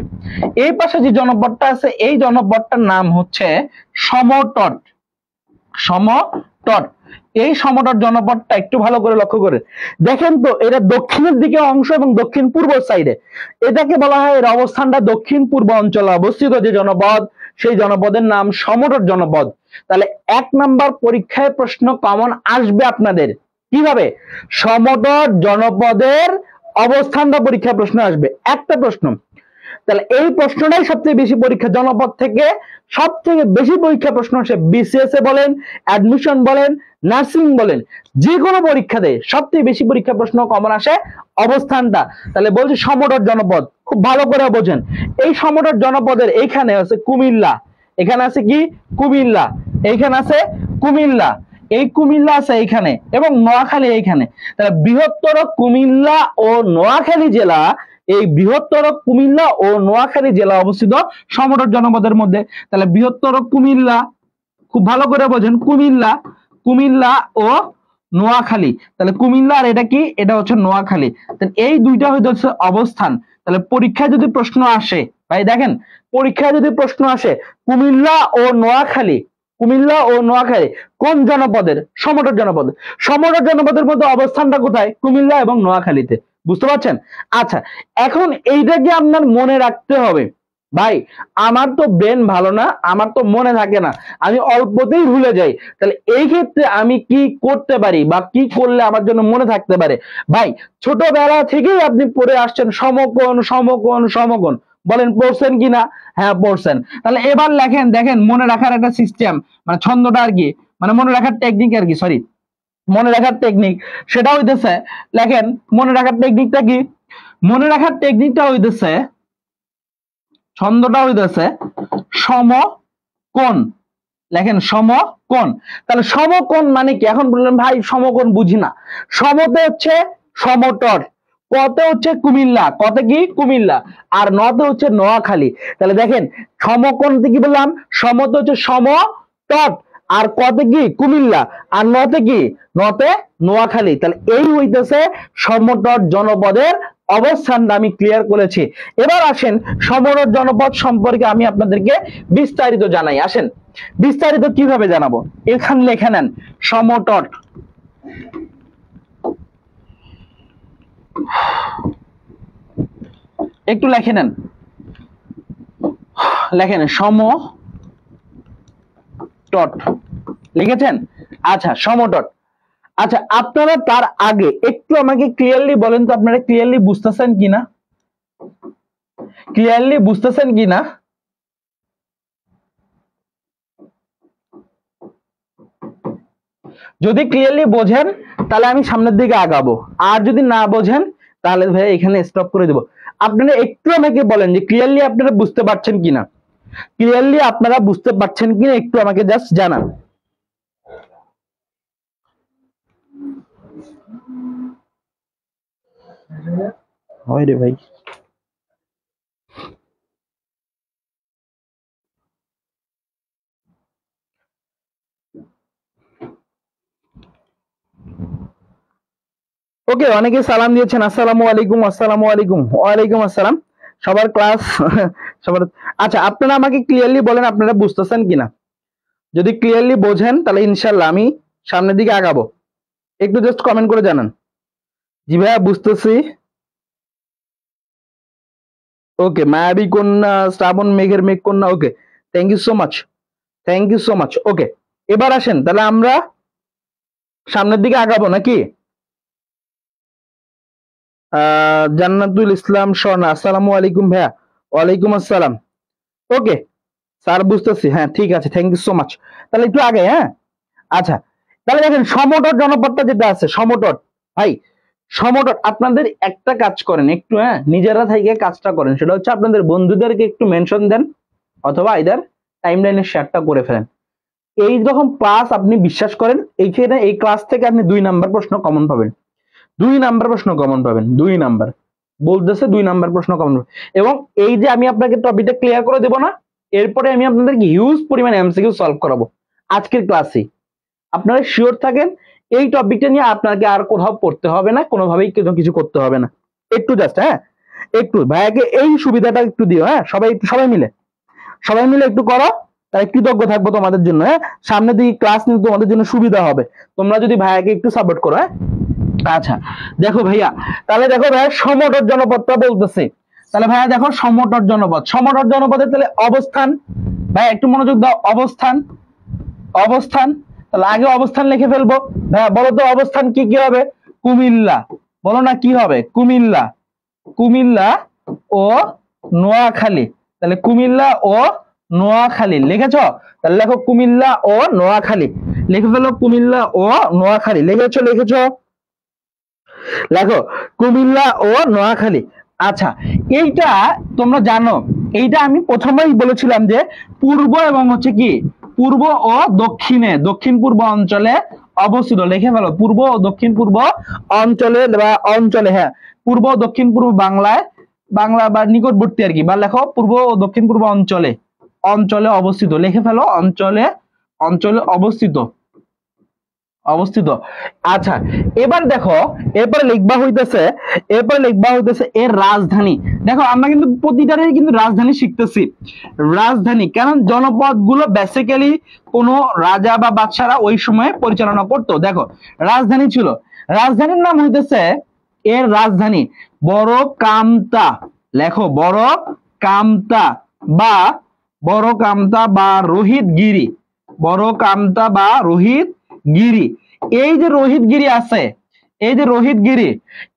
এই পাশে যে জনপদটা আছে, এই জনপদটার নাম হচ্ছে সমতট, সমতট। এই সমতট জনপদটা একটু ভালো করে লক্ষ্য করে দেখেন তো, এটা দক্ষিণের দিকে অংশ এবং দক্ষিণ পূর্ব সাইডে। এটাকে বলা হয়, এর অবস্থানটা দক্ষিণ পূর্ব অঞ্চলে অবস্থিত যে জনপদ, সেই জনপদের নাম সমতট জনপদ। তাহলে 1 নাম্বার পরীক্ষায় প্রশ্ন কমন আসবে আপনাদের, কিভাবে? সমতট জনপদের অবস্থানটা পরীক্ষা প্রশ্ন আসবে, একটা প্রশ্ন। তাহলে এই প্রশ্নটাই সবচেয়ে বেশি পরীক্ষা, জনপদ থেকে সব থেকে বেশি পরীক্ষা প্রশ্ন আসে বিসিএস এ বলেন, অ্যাডমিশন বলেন, নার্সিং বলেন, যে কোনো পরীক্ষাতে সবচেয়ে বেশি পরীক্ষা প্রশ্ন কমন আসে অবস্থানটা। তাহলে বলছি সমতট জনপদ, খুব ভালো করে বোঝেন। এই সমতট জনপদের এইখানে আছে কুমিল্লা, এখানে আছে কি কুমিল্লা, এইখানে আছে কুমিল্লা, এই কুমিল্লা আছে এইখানে, এবং নোয়াখালী এইখানে। তাহলে বৃহত্তর কুমিল্লা ও নোয়াখালী জেলা, এই বৃহত্তর কুমিল্লা ও নোয়াখালী জেলা অবস্থিত সমতট জনপদের মধ্যে। তাহলে বৃহত্তর কুমিল্লা, খুব ভালো করে বোঝেন, কুমিল্লা, কুমিল্লা ও নোয়াখালী। তাহলে কুমিল্লা আর এটা কি, এটা হচ্ছে নোয়াখালী। তাহলে এই দুইটা হচ্ছে অবস্থান। তাহলে পরীক্ষায় যদি প্রশ্ন আসে, ভাই দেখেন পরীক্ষায় যদি প্রশ্ন আসে কুমিল্লা ও নোয়াখালী, কুমিল্লা ও নোয়াখালী কোন জনপদের? সমতট জনপদ। সমতট জনপদের মধ্যে অবস্থানটা কোথায়? কুমিল্লা এবং নোয়াখালীতে। বুঝতে পারছেন? আচ্ছা, এখন এইটাকে আপনার মনে রাখতে হবে। ভাই আমার তো ব্রেন ভালো না, আমার তো মনে থাকে না, আমি অল্পতেই ভুলে যাই। তাহলে এই ক্ষেত্রে আমি কি করতে পারি বা কি করলে আমার জন্য মনে থাকতে পারে? ভাই ছোটবেলা থেকেই আপনি পড়ে আসছেন সমকোণ সমকোণ সমকোণ, বলেন পড়ছেন কিনা? হ্যাঁ পড়ছেন। তাহলে এবার লেখেন, দেখেন মনে রাখার একটা সিস্টেম, মানে ছন্দটা আর কি, মানে মনে রাখার টেকনিক আর কি, সরি মনে রাখার টেকনিক, সেটা হইতেছে, লেখেন মনে রাখার টেকনিকটা কি? মনে রাখার টেকনিকটা হইতেছে, ছন্দটা হইতেছে সমকোণ। লেখেন সমকোণ। তাহলে সমকোণ মানে কি? এখন বললেন ভাই সমকোণ বুঝি না। সমতে হচ্ছে সমতট, কতে হচ্ছে কুমিল্লা, কতে কি কুমিল্লা, আর নতে হচ্ছে নোয়াখালী। তাহলে দেখেন সমকোণতে কি বললাম? সমতে হচ্ছে সমতট, আর কতে কি কুমিল্লা, আর নতে কি, নতে নোয়াখালী। তাহলে এই হইতেছে সমতট জনপদের অবস্থানটা আমি ক্লিয়ার করেছি। এবার আসেন সমতট জনপদ সম্পর্কে আমি আপনাদেরকে বিস্তারিত জানাই। আসেন বিস্তারিত কিভাবে জানাবো, এখানে লেখে নেন সমতট। একটু লেখে নেন, লেখেন সমতট, লিখেছেন? আচ্ছা সমতট। আচ্ছা আপনারা তার আগে একটু আমাকে ক্লিয়ারলি বলেন তো, আপনারা ক্লিয়ারলি বুঝতেছেন কিনা, ক্লিয়ারলি বুঝতেছেন কিনা? যদি ক্লিয়ারলি বোঝেন তাহলে আমি সামনের দিকে আগাবো, আর যদি না বোঝেন তাহলে ভাই এখানে স্টপ করে দেব। আপনারা একটু আমাকে বলেন যে ক্লিয়ারলি আপনারা বুঝতে পারছেন কিনা, ক্লিয়ারলি আপনারা বুঝতে পারছেন কিনা একটু আমাকে জাস্ট জানান। হয় রে ভাই, ওকে অনেকে সালাম দিয়েছেন, আসসালামু আলাইকুম, আসসালামু আলাইকুম, ওয়ালাইকুম আসসালাম। সবার ক্লাস সবার। আচ্ছা আপনারা আমাকে ক্লিয়ারলি বলেন আপনারা বুঝতেছেন কিনা। যদি ক্লিয়ারলি বোঝেন তাহলে ইনশাল্লাহ আমি সামনের দিকে আগাবো। একটু জাস্ট কমেন্ট করে জানান। জি ভাইয়া বুঝতেছি। ওকে মায়াবী কন্যা, শ্রাবণ মেঘের মেঘ কন্যা, okay thank you so much, thank you so much. Okay এবার আসেন তাহলে আমরা সামনের দিকে আগাবো নাকি? জান্নাতুল ইসলাম স্বর্ণা, আসসালামু আলাইকুম ভাইয়া। ওয়ালাইকুম আসসালাম। ওকে স্যার বুঝতেছি, হ্যাঁ ঠিক আছে, থ্যাংক ইউ সো মাচ। তাহলে একটু আগে, হ্যাঁ আচ্ছা তাহলে দেখেন সমতট জনপদটা যেটা আছে সমতট, ভাই সমতট আপনাদের একটা কাজ করেন একটু, হ্যাঁ নিজেরা থেকে কাজটা করেন, সেটা হচ্ছে আপনাদের বন্ধুদেরকে একটু মেনশন দেন, অথবা আইদার টাইমলাইনে শেয়ারটা করে ফেলেন। এই রকম ক্লাস আপনি বিশ্বাস করেন এইখানে এই ক্লাস থেকে আপনি 2 নাম্বার প্রশ্ন কমন পাবেন, 2 নাম্বার প্রশ্ন কমন পাবেন, 2 নাম্বার বলতেছে 2 নাম্বার প্রশ্ন কমন পাবেন। এবং এই যে আমি আপনাকে টপিকটা ক্লিয়ার করে দেব না, এরপরে আমি আপনাদেরকে হিউজ পরিমাণ এমসিকিউ সলভ করাবো আজকের ক্লাসে। আপনারা শিওর থাকেন এই টপিকটা নিয়ে আপনাকে আর কোথাও পড়তে হবে না, কোনোভাবেই কিছু করতে হবে না। একটু জাস্ট, হ্যাঁ একটু ভাইয়াকে এই সুবিধাটা একটু দিও, হ্যাঁ সবাই সবাই মিলে, সবাই মিলে একটু করো, তাই কৃতজ্ঞ থাকবো তোমাদের জন্য। হ্যাঁ সামনের দিকে ক্লাস নিতে তোমাদের জন্য সুবিধা হবে তোমরা যদি ভাইয়াকে একটু সাপোর্ট করো। হ্যাঁ আচ্ছা দেখো ভাইয়া, তাহলে দেখো ভাইয়া সমতট জনপদটা বলতেছে। তাহলে ভাইয়া দেখো সমতট জনপদ, সমতট জনপদের তাহলে অবস্থান, ভাইয়া একটু মনোযোগ দাও, অবস্থান, অবস্থান। তাহলে আগে অবস্থান লিখে ফেলবো। ভাইয়া বলো তো অবস্থান কি কি হবে? কুমিল্লা, বলো না কি হবে? কুমিল্লা, কুমিল্লা ও নোয়াখালী। তাহলে কুমিল্লা ও নোয়াখালী লিখেছ? তাহলে লেখো কুমিল্লা ও নোয়াখালী, লিখে ফেলো কুমিল্লা ও নোয়াখালী। লিখেছো? লিখেছো? লেখো কুমিল্লা ও নোয়াখালী। আচ্ছা, এইটা তোমরা জানো, এইটা আমি প্রথমেই বলেছিলাম যে পূর্ব এবং হচ্ছে কি পূর্ব ও দক্ষিণে, দক্ষিণ পূর্ব অঞ্চলে অবস্থিত। লিখে ফেলো পূর্ব ও দক্ষিণ পূর্ব অঞ্চলে বা অঞ্চলে, হ্যাঁ পূর্ব ও দক্ষিণ পূর্ব বাংলায়, বাংলা বা নিকটবর্তী আর কি, বা লেখো পূর্ব ও দক্ষিণ পূর্ব অঞ্চলে, অঞ্চলে অবস্থিত। লিখে ফেলো অঞ্চলে, অঞ্চলে অবস্থিত, অবস্থিত। আচ্ছা, এবার দেখো এরপরে লিখবা হইতেছে, এরপরে লিখবা হইতেছে এর রাজধানী। দেখো আমরা কিন্তু প্রতিটারই কিন্তু রাজধানী শিখতেছি। রাজধানী, কারণ জনপদ গুলো বেসিক্যালি কোন রাজা বা বাদশারা ওই সময় পরিচালনা করতো। দেখো রাজধানী ছিল, রাজধানীর নাম হইতেছে, এর রাজধানী বড় কামতা। লেখো বড় কামতা বা বড় কামতা বা রোহিতগিরি, বড় কামতা বা রোহিতগিরি। এই যে রোহিতগিরি আছে, এই যে রোহিতগিরি,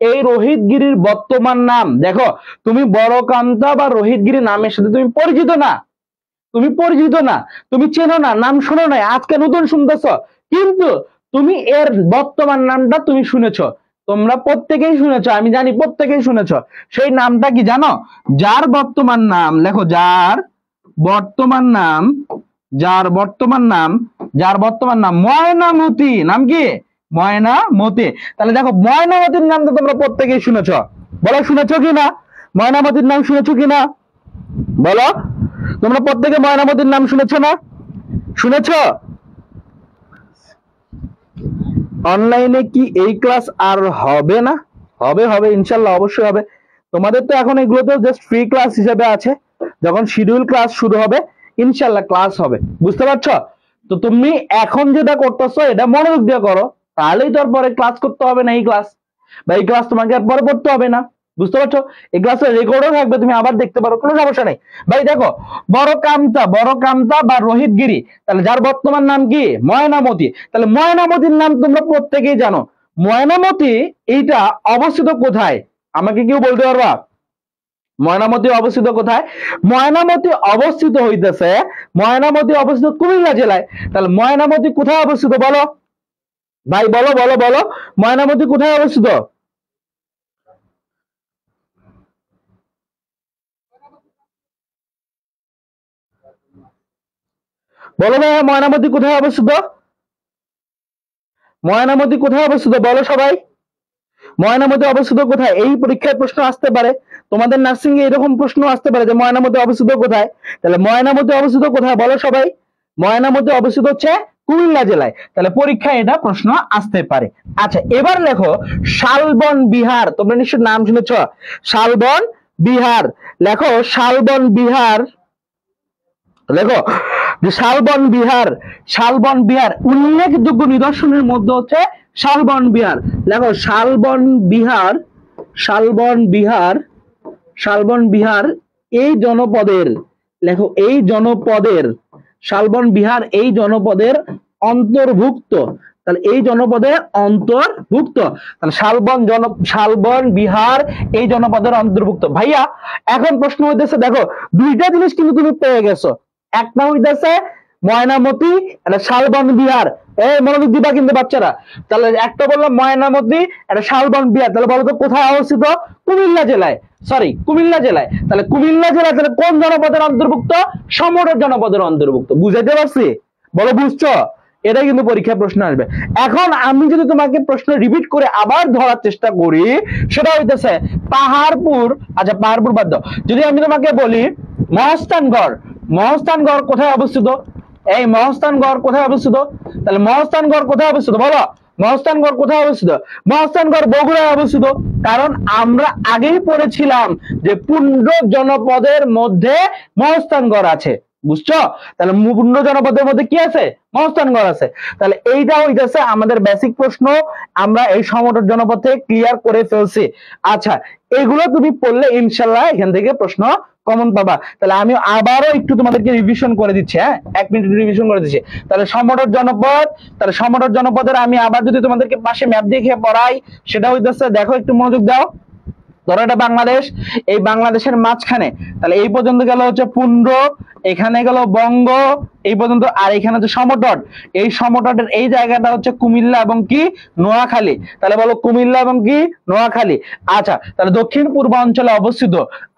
এই রোহিতগিরির বর্তমান নাম দেখো। তুমি বড় কামতা বা রোহিতগিরি নামের সাথে তুমি পরিচিত না, তুমি পরিচিত না, তুমি চেনো না, নাম শোনো নাই, আজকে নতুন শুনতেছ, কিন্তু তুমি এর বর্তমান নামটা তুমি শুনেছ, তোমরা প্রত্যেকেই শুনেছ, আমি জানি প্রত্যেকেই শুনেছ। সেই নামটা কি জানো? যার বর্তমান নাম, লেখো যার বর্তমান নাম, যার বর্তমান নাম, যার বর্তমান নাম ময়নামতি। নাম কি? ময়নামতি। তাহলে দেখো ময়নামতির নাম তো তোমরা প্রত্যেকেই শুনেছ, বলো শুনেছ কিনা? ময়নামতির নাম শুনেছ কিনা বলো? তোমরা প্রত্যেকে ময়নামতির নাম শুনেছ না? শুনেছ? অনলাইনে কি এই ক্লাস আর হবে না? হবে, হবে ইনশাল্লাহ, অবশ্যই হবে। তোমাদের তো এখন এগুলো তো জাস্ট ফ্রি ক্লাস হিসেবে আছে, যখন শিডিউল ক্লাস শুরু হবে ইনশাল্লাহ ক্লাস হবে, বুঝতে পারছো? তো তুমি এখন যেটা করতেছো এটা মনোযোগ দিয়ে করো, তাহলেই তো আর পরে ক্লাস করতে হবে না। এই ক্লাস বা এই ক্লাস তোমাকে আর পরে পড়তে হবে না, বুঝতে পারছো? এই ক্লাসের রেকর্ডও থাকবে, তুমি আবার দেখতে পারো, কোনো সমস্যা নেই। ভাই দেখো বড় কামতা, বড় কামতা বা রোহিতগিরি, তাহলে যার বর্তমান নাম কি? ময়নামতি। তাহলে ময়নামতির নাম তোমরা প্রত্যেকেই জানো। ময়নামতি এইটা অবস্থিত কোথায়? আমাকে কেউ বলতে পারবা ময়নামতি অবস্থিত কোথায়? ময়নামতি অবস্থিত হইতেছে, ময়নামতি অবস্থিত কুমিল্লা জেলায়। তাহলে ময়নামতি কোথায় অবস্থিত বলো ভাই, বলো বলো বলো, ময়নামতি কোথায় অবস্থিত? বলো ভাইয়া ময়নামতি কোথায় অবস্থিত? ময়নামতি কোথায় অবস্থিত বলো সবাই? ময়নামতি অবস্থিত কোথায়? এই পরীক্ষায় প্রশ্ন আসতে পারে, তোমাদের নার্সিং এ এরকম প্রশ্ন আসতে পারে যে ময়নামতি অবস্থিত কোথায়। তাহলে ময়নামতি অবস্থিত কোথায় বলো সবাই? ময়নামতি অবস্থিত হচ্ছে কুমিল্লা জেলায়। তাহলে পরীক্ষায় এটা প্রশ্ন আসতে পারে। আচ্ছা, এবার লেখো শালবন বিহার। তোমরা নিশ্চয় নাম শুনেছ, শালবন বিহার। লেখো শালবন বিহার, লেখো যে শালবন বিহার, শালবন বিহার উল্লেখযোগ্য নিদর্শনের মধ্যে হচ্ছে শালবন বিহার। লেখো শালবন বিহার, শালবন বিহার, শালবন বিহার এই জনপদের, লেখো এই জনপদের, শালবন বিহার এই জনপদের অন্তর্ভুক্ত। তাহলে এই জনপদের অন্তর্ভুক্ত, তাহলে শালবন বিহার এই জনপদের অন্তর্ভুক্ত। ভাইয়া এখন প্রশ্ন হইতেছে, দেখো দুইটা জিনিস কিন্তু তুমি পেয়ে গেছো, একটা হইতেছে ময়নামতি, একটা শালবন বিহার। এই মনোযোগ দিবা কিন্তু বাচ্চারা। তাহলে একটা বললাম ময়নামতি, একটা শালবন বিহার। তাহলে বলো তো কোথায় অবস্থিত? কুমিল্লা জেলায়, সরি কুমিল্লা জেলায়। তাহলে কুমিল্লা জেলা তাহলে কোন জনপদের অন্তর্ভুক্ত? সমরের জনপদের অন্তর্ভুক্ত। বুঝাইতে পারছি? বলো বুঝছো? এটাই কিন্তু পরীক্ষায় প্রশ্ন আসবে। এখন আমি যদি তোমাকে প্রশ্ন রিপিট করে আবার ধরার চেষ্টা করি, সেটা হইতেছে পাহাড়পুর। আচ্ছা পাহাড়পুর বাদ দাও, যদি আমি তোমাকে বলি মহস্থানগড়, মহস্থানগড় কোথায় অবস্থিত? এই মহস্থানগড় কোথায় অবস্থিত? তাহলে মহস্থানগড় কোথায় অবস্থিত বলো? মহস্থানগড় কোথায় অবস্থিত? মহস্থানগড় বগুড়ায় অবস্থিত। কারণ আমরা আগেই পড়েছিলাম যে পুন্ড জনপদের মধ্যে মহস্থানগড় আছে, বুঝছো? তাহলে পূর্ণ জনপদের মধ্যে কি আছে? মহাস্থানগড় আছে। তাহলে এইটা হইতেছে আমাদের বেসিক প্রশ্ন, আমরা এই সমতট জনপদ থেকে ক্লিয়ার করে ফেলছি। আচ্ছা, এগুলো তুমি পড়লে ইনশাল্লাহ এখান থেকে প্রশ্ন কমন পাবা। তাহলে আমি আবারও একটু তোমাদেরকে রিভিশন করে দিচ্ছি, হ্যাঁ 1 মিনিট রিভিশন করে দিচ্ছি। তাহলে সমতট জনপদ, তাহলে সমতট জনপদের আমি আবার যদি তোমাদেরকে পাশে ম্যাপ দেখে পড়াই, সেটা হইতেছে, দেখো একটু মনোযোগ দাও। ধরো এটা বাংলাদেশ, এই বাংলাদেশের মাঝখানে, তাহলে এই পর্যন্ত গেল হচ্ছে পুন্ড, এখানে গেল বঙ্গ, এই পর্যন্ত, আর এখানে হচ্ছে সমতট। এই সমতটের এই জায়গাটা হচ্ছে কুমিল্লা এবং কি নোয়াখালী। তাহলে বলো কুমিল্লা এবং কি নোয়াখালী। আচ্ছা, তাহলে দক্ষিণ পূর্ব অঞ্চলে অবস্থিত।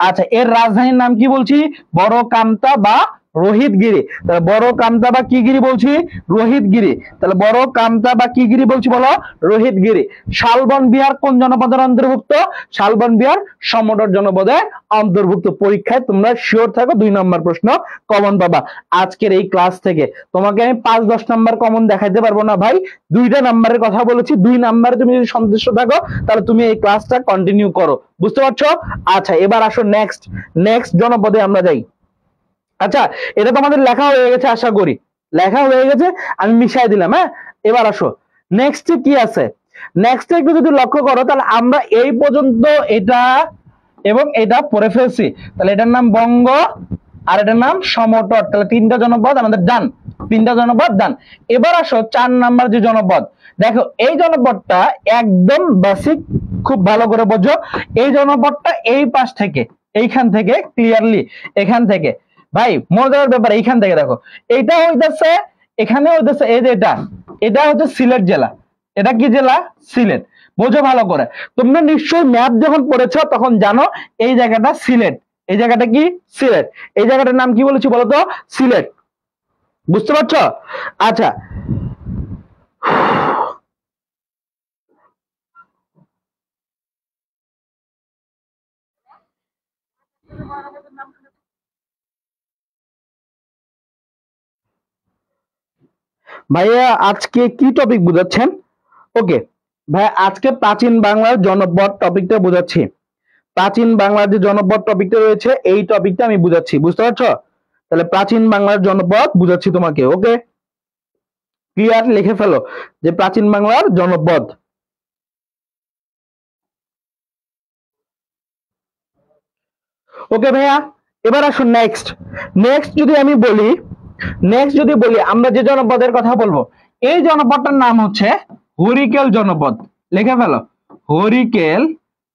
আচ্ছা, এর রাজধানীর নাম কি বলছি? বড় কামতা বা রোহিতগিরি। তাহলে বড় কামতা বা কি গিরি বলছি? রোহিতগিরি। তাহলে বড় কামতা বা কি গিরি বলছি বলো? রোহিতগিরি। শালবন বিহার কোন জনপদের অন্তর্ভুক্ত? শালবন বিহার সমতট জনপদের অন্তর্ভুক্ত। পরীক্ষায় তোমরা শিওর থাকো 2 নম্বর প্রশ্ন কমন পাবা আজকের এই ক্লাস থেকে। তোমাকে আমি 5-10 নাম্বার কমন দেখাইতে পারবো না ভাই, 2টা নাম্বারের কথা বলেছি। 2 নাম্বারে তুমি যদি সন্তুষ্ট থাকো তাহলে তুমি এই ক্লাসটা কন্টিনিউ করো, বুঝতে পারছো? আচ্ছা, এবার আসো নেক্সট জনপদে আমরা যাই। আচ্ছা, এটা তো আমাদের লেখা হয়ে গেছে, আশা করি লেখা হয়ে গেছে, আমি মিশাই দিলাম। হ্যাঁ, এবার আসো নেক্সটে কি আছে। নেক্সটে একটু যদি লক্ষ্য করো, তাহলে আমরা এই পর্যন্ত এটা এবং এটা পড়ে ফেলছি। তাহলে এটার নাম বঙ্গ আর এটার নাম সমতট। তাহলে 3টা জনপদ আমাদের ডান, 3টা জনপদ ডান। এবার আসো 4 নাম্বার যে জনপদ, দেখো এই জনপদটা একদম বেসিক, খুব ভালো করে বোঝো। এই জনপদটা এই পাশ থেকে, এইখান থেকে ক্লিয়ারলি, এখান থেকে ভাই মজার ব্যাপার, এইখান থেকে দেখো এইটা হইতেছে, এখানে হইতেছে এই যে এটা হচ্ছে সিলেট জেলা। এটা কি জেলা? সিলেট। বোঝো ভালো করে, তোমরা নিশ্চয়ই ম্যাপ যখন পড়েছো তখন জানো এই জায়গাটা সিলেট। এই জায়গাটা কি? সিলেট। এই জায়গাটার নাম কি বলেছি বলতো? সিলেট। বুঝতে পারছো? আচ্ছা, ভাইয়া আজকে কি টপিক বুঝাচ্ছেন? ওকে ভাইয়া, আজকে প্রাচীন বাংলার জনপদ টপিকটা বুঝাচ্ছি। প্রাচীন বাংলার যে জনপদ টপিকটা রয়েছে, এই টপিকটা আমি বুঝাচ্ছি, বুঝতে পারছো? তাহলে প্রাচীন বাংলার জনপদ বুঝাচ্ছি তোমাকে। ওকে, ক্লিয়ার? লিখে ফেলো যে প্রাচীন বাংলার জনপদ। ওকে ভাইয়া, এবার আসুন নেক্সট যদি বলি আমরা যে জনপদের কথা বলবো, এই জনপদটার নাম হচ্ছে হরিকেল জনপদ। লিখে ফেলো,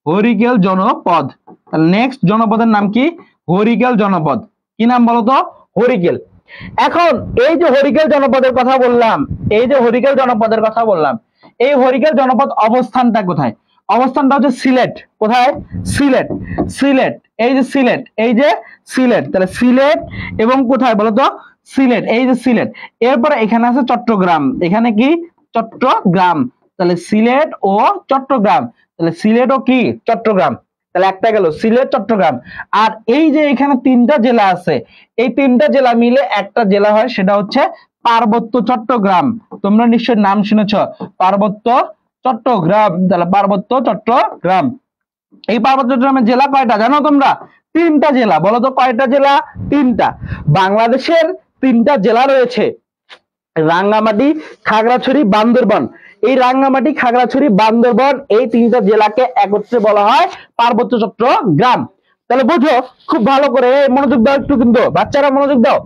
হরিকেল জনপদ। তাহলে নেক্সট জনপদের নাম কি? হরিকেল জনপদ। কি নাম বলতো? হরিকেল। এখন এই যে হরিকেল জনপদের কথা বললাম, এই হরিকেল জনপদ অবস্থানটা কোথায়? অবস্থানটা হচ্ছে সিলেট। কোথায়? সিলেট। এই যে সিলেট। তাহলে সিলেট এবং কোথায় বলতো? সিলেট। এই যে সিলেট। এরপরে এখানে আছে চট্টগ্রাম। এখানে কি? চট্টগ্রাম। তাহলে সিলেট ও চট্টগ্রাম। তাহলে সিলেট ও কি? চট্টগ্রাম। তাহলে একটা গেল সিলেট, চট্টগ্রাম। আর এই যে এখানে 3টা জেলা আছে, এই 3টা জেলা মিলে একটা জেলা হয়, সেটা হচ্ছে পার্বত্য চট্টগ্রাম। তোমরা নিশ্চয় নাম শুনেছ, পার্বত্য চট্টগ্রাম। তাহলে পার্বত্য চট্টগ্রাম। এই পার্বত্য চট্টগ্রামের জেলা কয়টা জানো তোমরা? 3টা জেলা। বলো তো কয়টা জেলা? 3টা। বাংলাদেশের 3টা জেলা রয়েছে, রাঙ্গামাটি, খাগড়াছড়ি, বান্দরবান। এই রাঙ্গামাটি, খাগড়াছড়ি, বান্দরবান এই 3টা জেলাকে একত্রে বলা হয় পার্বত্য চট্টগ্রাম। তাহলে বুঝো খুব ভালো করে, মনোযোগ দাও একটু, কিন্তু বাচ্চারা মনোযোগ দাও।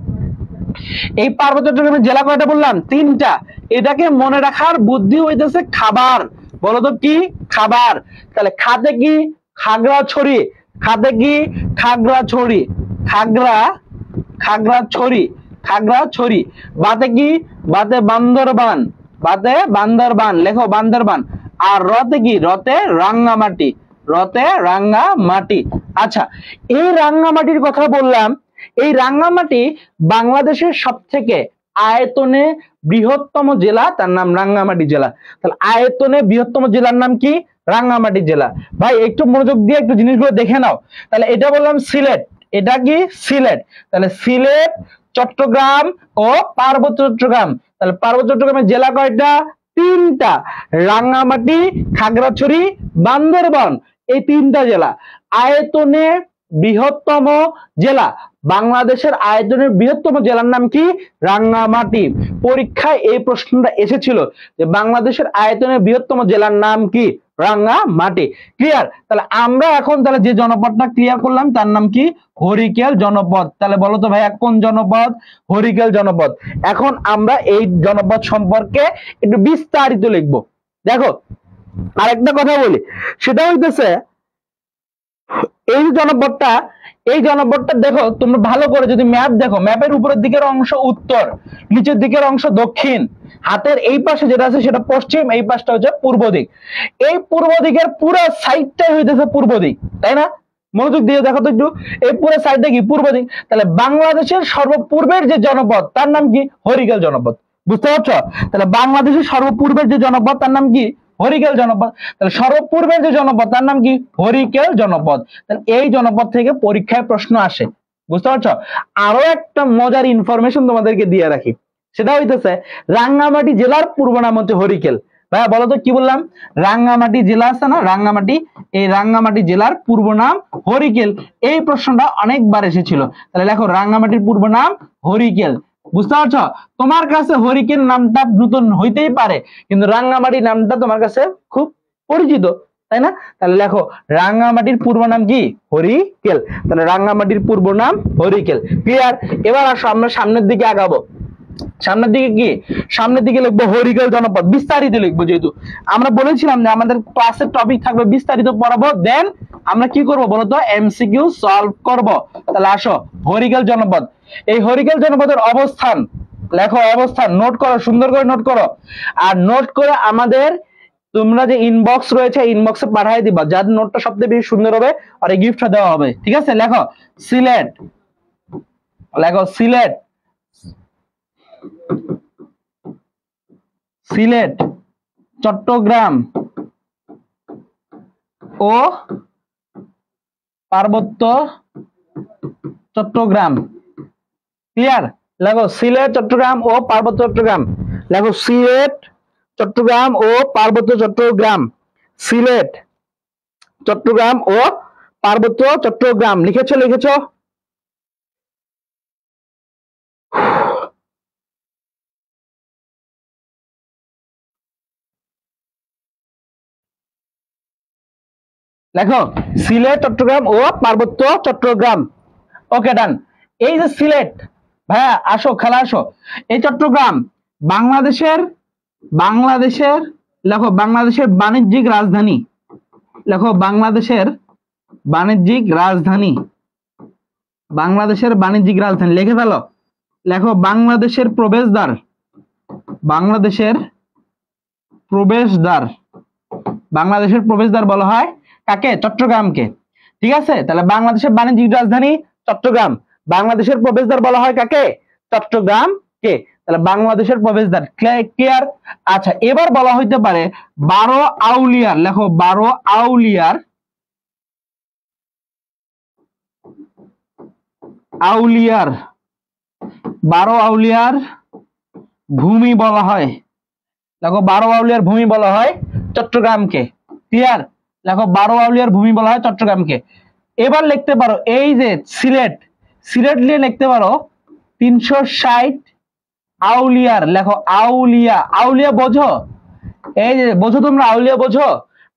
এই পার্বত্য চট্টগ্রামের জেলা কয়টা বললাম? 3টা। এটাকে মনে রাখার বুদ্ধি হইতেছে খাবার। বলো তো কি? খাবার। তাহলে খাতে কি? খাগড়াছড়ি। খাতে কি? খাগড়াছড়ি। খাগড়াছড়ি। বাতে কি? বাতে বান্দরবান। লেখো বান্দরবান। আর রতে কি? রতে রাঙ্গামাটি। আচ্ছা, এই রাঙ্গামাটির কথা বললাম। এই রাঙ্গামাটি বাংলাদেশের সবথেকে আয়তনে বৃহত্তম জেলা, তার নাম রাঙ্গামাটি জেলা। তাহলে আয়তনে বৃহত্তম জেলার নাম কি? রাঙ্গামাটি জেলা। ভাই একটু মনোযোগ দিয়ে একটু জিনিসগুলো দেখে নাও। তাহলে এটা বললাম সিলেট। এটা কি? সিলেট। তাহলে সিলেট, চট্টগ্রাম ও পার্বত্য চট্টগ্রাম। তাহলে পার্বত্য চট্টগ্রামের জেলা কয়টা? 3টা। রাঙ্গামাটি, খাগড়াছড়ি, বান্দরবান এই 3টা জেলা। আয়তনে বৃহত্তম জেলা, বাংলাদেশের আয়তনের বৃহত্তম জেলার নাম কি? রাঙ্গামাটি। পরীক্ষায় এই প্রশ্নটা এসেছিল যে বাংলাদেশের আয়তনের বৃহত্তম জেলার নাম কি? রাঙ্গামাটি। ক্লিয়ার? তাহলে আমরা এখন তাহলে যে জনপদটা ক্লিয়ার করলাম তার নাম কি? হরিকেল জনপদ। তাহলে বলো তো ভাইয়া কোন জনপদ? হরিকেল জনপদ। এখন আমরা এই জনপদ সম্পর্কে একটু বিস্তারিত লিখব। দেখো আরেকটা কথা বলি, সেটা হইতেছে এই জনপদটা দেখো তোমরা ভালো করে যদি ম্যাপ দেখো, ম্যাপের উপরের দিকের অংশ উত্তর, নিচের দিকের অংশ দক্ষিণ, হাতের এই পাশে যেটা আছে সেটা পশ্চিম, এই পাশটা হচ্ছে পূর্ব দিক। এই পূর্ব দিকের পুরো সাইডটাই হইতেছে পূর্ব দিক, তাই না? মনোযোগ দিয়ে দেখো তো একটু, এই পুরো সাইডটা কি? পূর্ব দিক। তাহলে বাংলাদেশের সর্বপূর্বের যে জনপদ তার নাম কি? হরিকেল জনপদ। বুঝতে পারছো? তাহলে বাংলাদেশের সর্বপূর্বের যে জনপদ তার নাম কি? হরিকেল জনপদ। তাহলে সর্বপূর্বের যে জনপদ তার নাম কি? হরিকেল জনপদ। তাহলে এই জনপদ থেকে পরীক্ষায় প্রশ্ন আসে। বুঝতে পারছো? আরো একটা মজার ইনফরমেশন তোমাদেরকে দিয়ে রাখি, সেটা হইতেছে রাঙ্গামাটি জেলার পূর্ব নাম হচ্ছে হরিকেল। ভাইয়া বলো তো কি বললাম? রাঙ্গামাটি জেলা আছে না, রাঙ্গামাটি, এই রাঙ্গামাটি জেলার পূর্ব নাম হরিকেল। এই প্রশ্নটা অনেকবার এসেছিল। তাহলে দেখো রাঙ্গামাটির পূর্ব নাম হরিকেল। বুঝতে পারছো? তোমার কাছে হরিকেল নামটা নতুন হইতেই পারে, কিন্তু রাঙ্গামাটি নামটা তোমার কাছে খুব পরিচিত, তাই না? তাহলে দেখো রাঙ্গামাটির পূর্ব নাম কি? হরিকেল। তাহলে রাঙ্গামাটির পূর্ব নাম হরিকেল। ক্লিয়ার? এবার আসো আমরা সামনের দিকে আগাবো। সামনের দিকে কি? সামনের দিকে লিখবো হরিকেল জনপদ, বিস্তারিত লিখবো। যেহেতু আমরা বলেছিলাম যে আমাদের ক্লাসের টপিক থাকবে বিস্তারিত পড়াবো, দেন আমরা কি করব বলতো? এমসিকিউ সলভ করব। তাহলে আসো হরিকেল জনপদ। এই হরিকেল জনপদের অবস্থান লেখো, অবস্থান নোট করো, সুন্দর করে নোট করো। আর নোট করে আমাদের তোমরা যে ইনবক্স রয়েছে ইনবক্সে পাঠিয়ে দিবা, যার নোটটা সবচেয়ে বেশি সুন্দর হবে আর এই গিফটটা দেওয়া হবে। ঠিক আছে? লেখো সিলেট, লেখো সিলেট, সিলেট, চট্টগ্রাম ও পার্বত্য চট্টগ্রাম। ক্লিয়ার? লেখো সিলেট, চট্টগ্রাম ও পার্বত্য চট্টগ্রাম। লেখো সিলেট, চট্টগ্রাম ও পার্বত্য চট্টগ্রাম। সিলেট, চট্টগ্রাম ও পার্বত্য চট্টগ্রাম। লিখেছো? লিখেছো? লেখো সিলেট, চট্টগ্রাম ও পার্বত্য চট্টগ্রাম। ওকে ডান। এই যে সিলেট, ভাইয়া আসো, খেলা আসো। এই চট্টগ্রাম বাংলাদেশের, বাংলাদেশের লেখো বাংলাদেশের বাণিজ্যিক রাজধানী। লেখো বাংলাদেশের বাণিজ্যিক রাজধানী, বাংলাদেশের বাণিজ্যিক রাজধানী লিখে ফেলো। লেখো বাংলাদেশের প্রবেশদ্বার, বাংলাদেশের প্রবেশদ্বার। বাংলাদেশের প্রবেশদ্বার বলা হয় কাকে? চট্টগ্রামকে। ঠিক আছে? তাহলে বাংলাদেশের বাণিজ্যিক রাজধানী চট্টগ্রাম, বাংলাদেশের প্রবেশদ্বার বলা হয় কাকে? চট্টগ্রামকে। তাহলে বাংলাদেশের প্রবেশদ্বার। ক্লিয়ার? আচ্ছা, এবার বলা হইতে পারে 12 আউলিয়ার। লেখো 12 আউলিয়ার, আউলিয়ার, 12 আউলিয়ার ভূমি বলা হয়। দেখো 12 আউলিয়ার ভূমি বলা হয় চট্টগ্রামকে। ক্লিয়ার? দেখো 12 আউলিয়ার ভূমি বলা হয় চট্টগ্রামকে। এবার লিখতে পারো এই যে সিলেট, সিলেট নিয়ে লিখতে পারো 360 আউলিয়ার। লেখো আউলিয়া, আউলিয়া বোঝো? এই যে বোঝো তোমরা আউলিয়া বোঝো?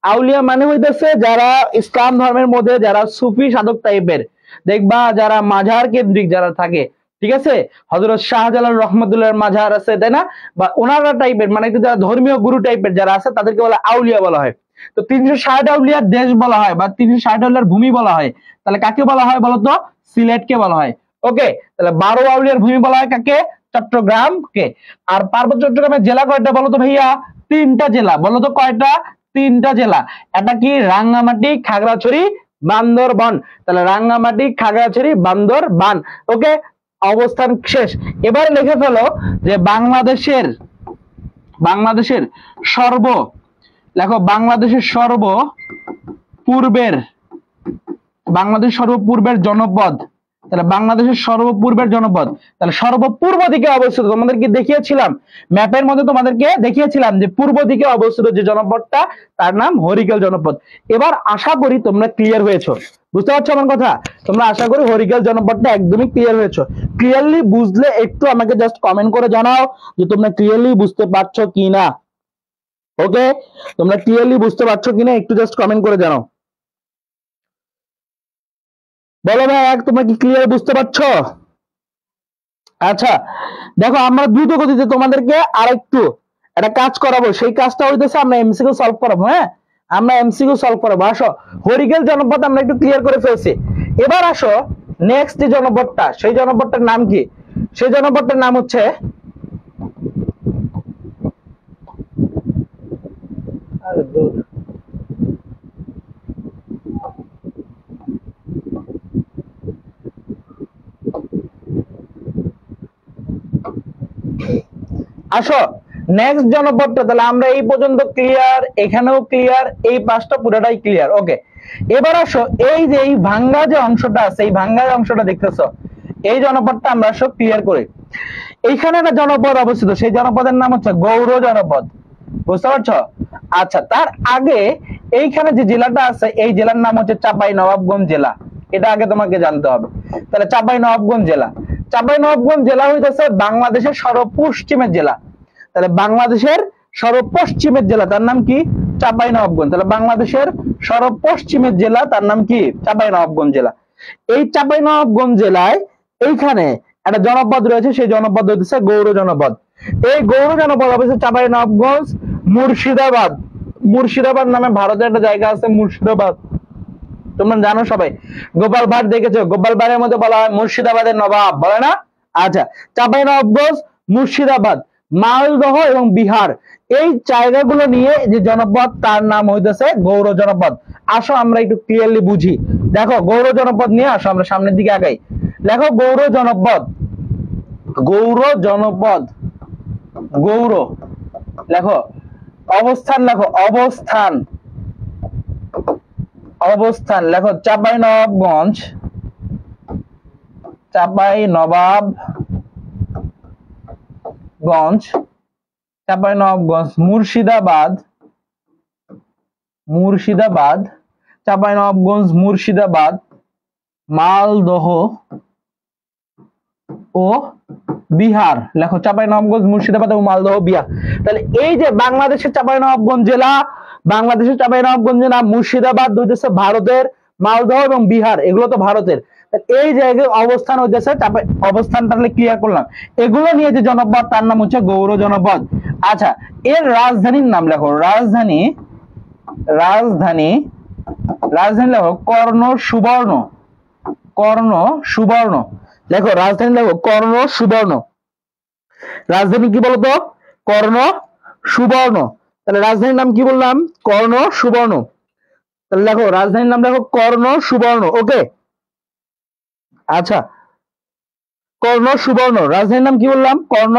আউলিয়া মানে হইতেছে যারা ইসলাম ধর্মের মধ্যে যারা সুফি সাধক টাইপের, দেখবা যারা মাঝার কেন্দ্রিক যারা থাকে। ঠিক আছে? হযরত শাহজালাল রহমতুল্লাহর মাঝার আছে, তাই না? বা ওনারা টাইপের মানে একটু যারা ধর্মীয় গুরু টাইপের যারা আছে তাদেরকে বলা আউলিয়া বলা হয়। তো 360 আউলিয়ার দেশ বলা হয় বা 360 আউলিয়ার ভূমি বলা হয়। তাহলে কাকে বলা হয় বলতো? সিলেটকে বলা হয়। ওকে, তাহলে 12 আউলিয়ার ভূমি বলা হয় কাকে? চট্টগ্রামকে। আর পার্বত্য চট্টগ্রামের জেলা কয়টা বলতো ভাইয়া? 3টা জেলা। বলতো কয়টা? 3টা জেলা। এটা কি? রাঙ্গামাটি, খাগড়াছড়ি, বান্দরবান। তাহলে রাঙ্গামাটি, খাগড়াছড়ি, বান্দরবান। ওকে, অবস্থান শেষ। এবার লিখে ফেলো যে বাংলাদেশের, বাংলাদেশের সর্ব, লেখো বাংলাদেশের সর্ব পূর্বের, বাংলাদেশ সর্বপূর্বের জনপদ। তাহলে বাংলাদেশের সর্বপূর্বের জনপদ, তাহলে সর্বপূর্ব দিকে অবস্থিত। তোমাদেরকে দেখিয়েছিলাম ম্যাপের মধ্যে, তোমাদেরকে দেখিয়েছিলাম যে পূর্ব দিকে অবস্থিত যে জনপদটা তার নাম হরিকেল জনপদ। এবার আশা করি তোমরা ক্লিয়ার হয়েছো। বুঝতে পারছো আমার কথা? তোমরা আশা করি হরিকেল জনপদটা একদমই ক্লিয়ার হয়েছো। ক্লিয়ারলি বুঝলে একটু আমাকে জাস্ট কমেন্ট করে জানাও যে তোমরা ক্লিয়ারলি বুঝতে পারছো কিনা। ওকে, তোমরা ক্লিয়ারলি বুঝতে পারছো কিনা একটু জাস্ট কমেন্ট করে জানাও। বলো ভাই, তোমরা কি ক্লিয়ার বুঝতে পারছো? আচ্ছা দেখো, আমরা দ্রুত গতিতে তোমাদেরকে আরেকটু একটা কাজ করাবো। সেই কাজটা হইতেছে আমরা এমসিকিউ সলভ করাবো। হ্যাঁ, আমরা এমসিকিউ সলভ করাবো। আসো, হরিকেল জনপদ আমরা একটু ক্লিয়ার করে ফেলছি। এবার আসো নেক্সট যে জনপদটা, সেই জনপদটার নাম কি? সেই জনপদটার নাম হচ্ছে আসো নেক্সট জনপদটা। তাহলে আমরা এই পর্যন্ত ক্লিয়ার, এখানেও ক্লিয়ার, এই পাঁচটা পুরোটাই ক্লিয়ার। ওকে, এবার আসো এই যে এই ভাঙ্গা যে অংশটা আছে, এই ভাঙ্গা অংশটা দেখতেছো, এই জনপদটা আমরা সব ক্লিয়ার করি। এইখানে একটা জনপদ অবস্থিত, সেই জনপদের নাম হচ্ছে গৌর জনপদ। বুঝতে পারছো? আচ্ছা, তার আগে এইখানে যে জেলাটা আছে, এই জেলার নাম হচ্ছে চাঁপাইনবাবগঞ্জ জেলা। এটা আগে তোমাকে জানতে হবে। তাহলে চাঁপাইনবাবগঞ্জ জেলা, চাঁপাইনবাবগঞ্জ জেলা হইতেছে বাংলাদেশের সর্বপশ্চিমের জেলা। তাহলে বাংলাদেশের সর্বপশ্চিমের জেলা, তার নাম কি? চাঁপাইনবাবগঞ্জ। তাহলে বাংলাদেশের সর্বপশ্চিমের জেলা, তার নাম কি? চাঁপাইনবাবগঞ্জ জেলা। এই চাঁপাইনবাবগঞ্জ জেলায় এইখানে একটা জনপদ রয়েছে, সেই জনপদ হচ্ছে গৌর জনপদ। এই গৌর জনপদ অবশ্যই চাঁপাইনবাবগঞ্জ, মুর্শিদাবাদ। মুর্শিদাবাদ নামে ভারতের একটা জায়গা আছে, মুর্শিদাবাদ, তোমরা জানো সবাই। গোপাল ভাঁড় দেখেছো, গোপাল ভাঁড়ের মধ্যে বলা হয় মুর্শিদাবাদের নবাব, বলে না? আচ্ছা, চাঁপাইনবাবগঞ্জ, মুর্শিদাবাদ, মালদহ এবং বিহার, এই জায়গাগুলো নিয়ে যে জনপদ, তার নাম হইতেছে গৌর জনপদ। আসো আমরা একটু ক্লিয়ারলি বুঝি। দেখো, গৌর জনপদ নিয়ে আসো, আমরা সামনের দিকে আগাই। দেখো গৌর জনপদ, গৌর জনপদ, গৌর লেখো, অবস্থান লেখো, অবস্থান, অবস্থান লেখো চাঁপাইনবাবগঞ্জ, চাঁপাইনবাবগঞ্জ, চাঁপাইনবাবগঞ্জ, মুর্শিদাবাদ, মুর্শিদাবাদ, চাঁপাইনবাবগঞ্জ, মুর্শিদাবাদ, মালদহ ও বিহার লেখো। চাঁপাইনবাবগঞ্জ, মুর্শিদাবাদ এবং মালদহ, বিহার। তাহলে এই যে বাংলাদেশের চাঁপাইনবাবগঞ্জ জেলা, বাংলাদেশের চাঁপাইনবাবগঞ্জ জেলা, মুর্শিদাবাদ হইতেছে ভারতের, মালদহ এবং বিহার এগুলো তো ভারতের। এই জায়গায় অবস্থান হইতেছে, অবস্থানটা ক্লিয়ার করলাম। এগুলো নিয়ে যে জনপদ, তার নাম হচ্ছে গৌর জনপদ। আচ্ছা, এর রাজধানীর নাম লেখো, রাজধানী, রাজধানী, রাজধানী লেখো কর্ণ সুবর্ণ, কর্ণ সুবর্ণ লেখো, রাজধানী লেখো কর্ণ সুবর্ণ। রাজধানী কি বলতো? কর্ণ সুবর্ণ। তাহলে রাজধানীর নাম কি বললাম? কর্ণ সুবর্ণ। তাহলে লেখো রাজধানীর নাম লেখো কর্ণ সুবর্ণ। ওকে, আচ্ছা, কর্ণ সুবর্ণ, রাজধানীর নাম কি বললাম? কর্ণ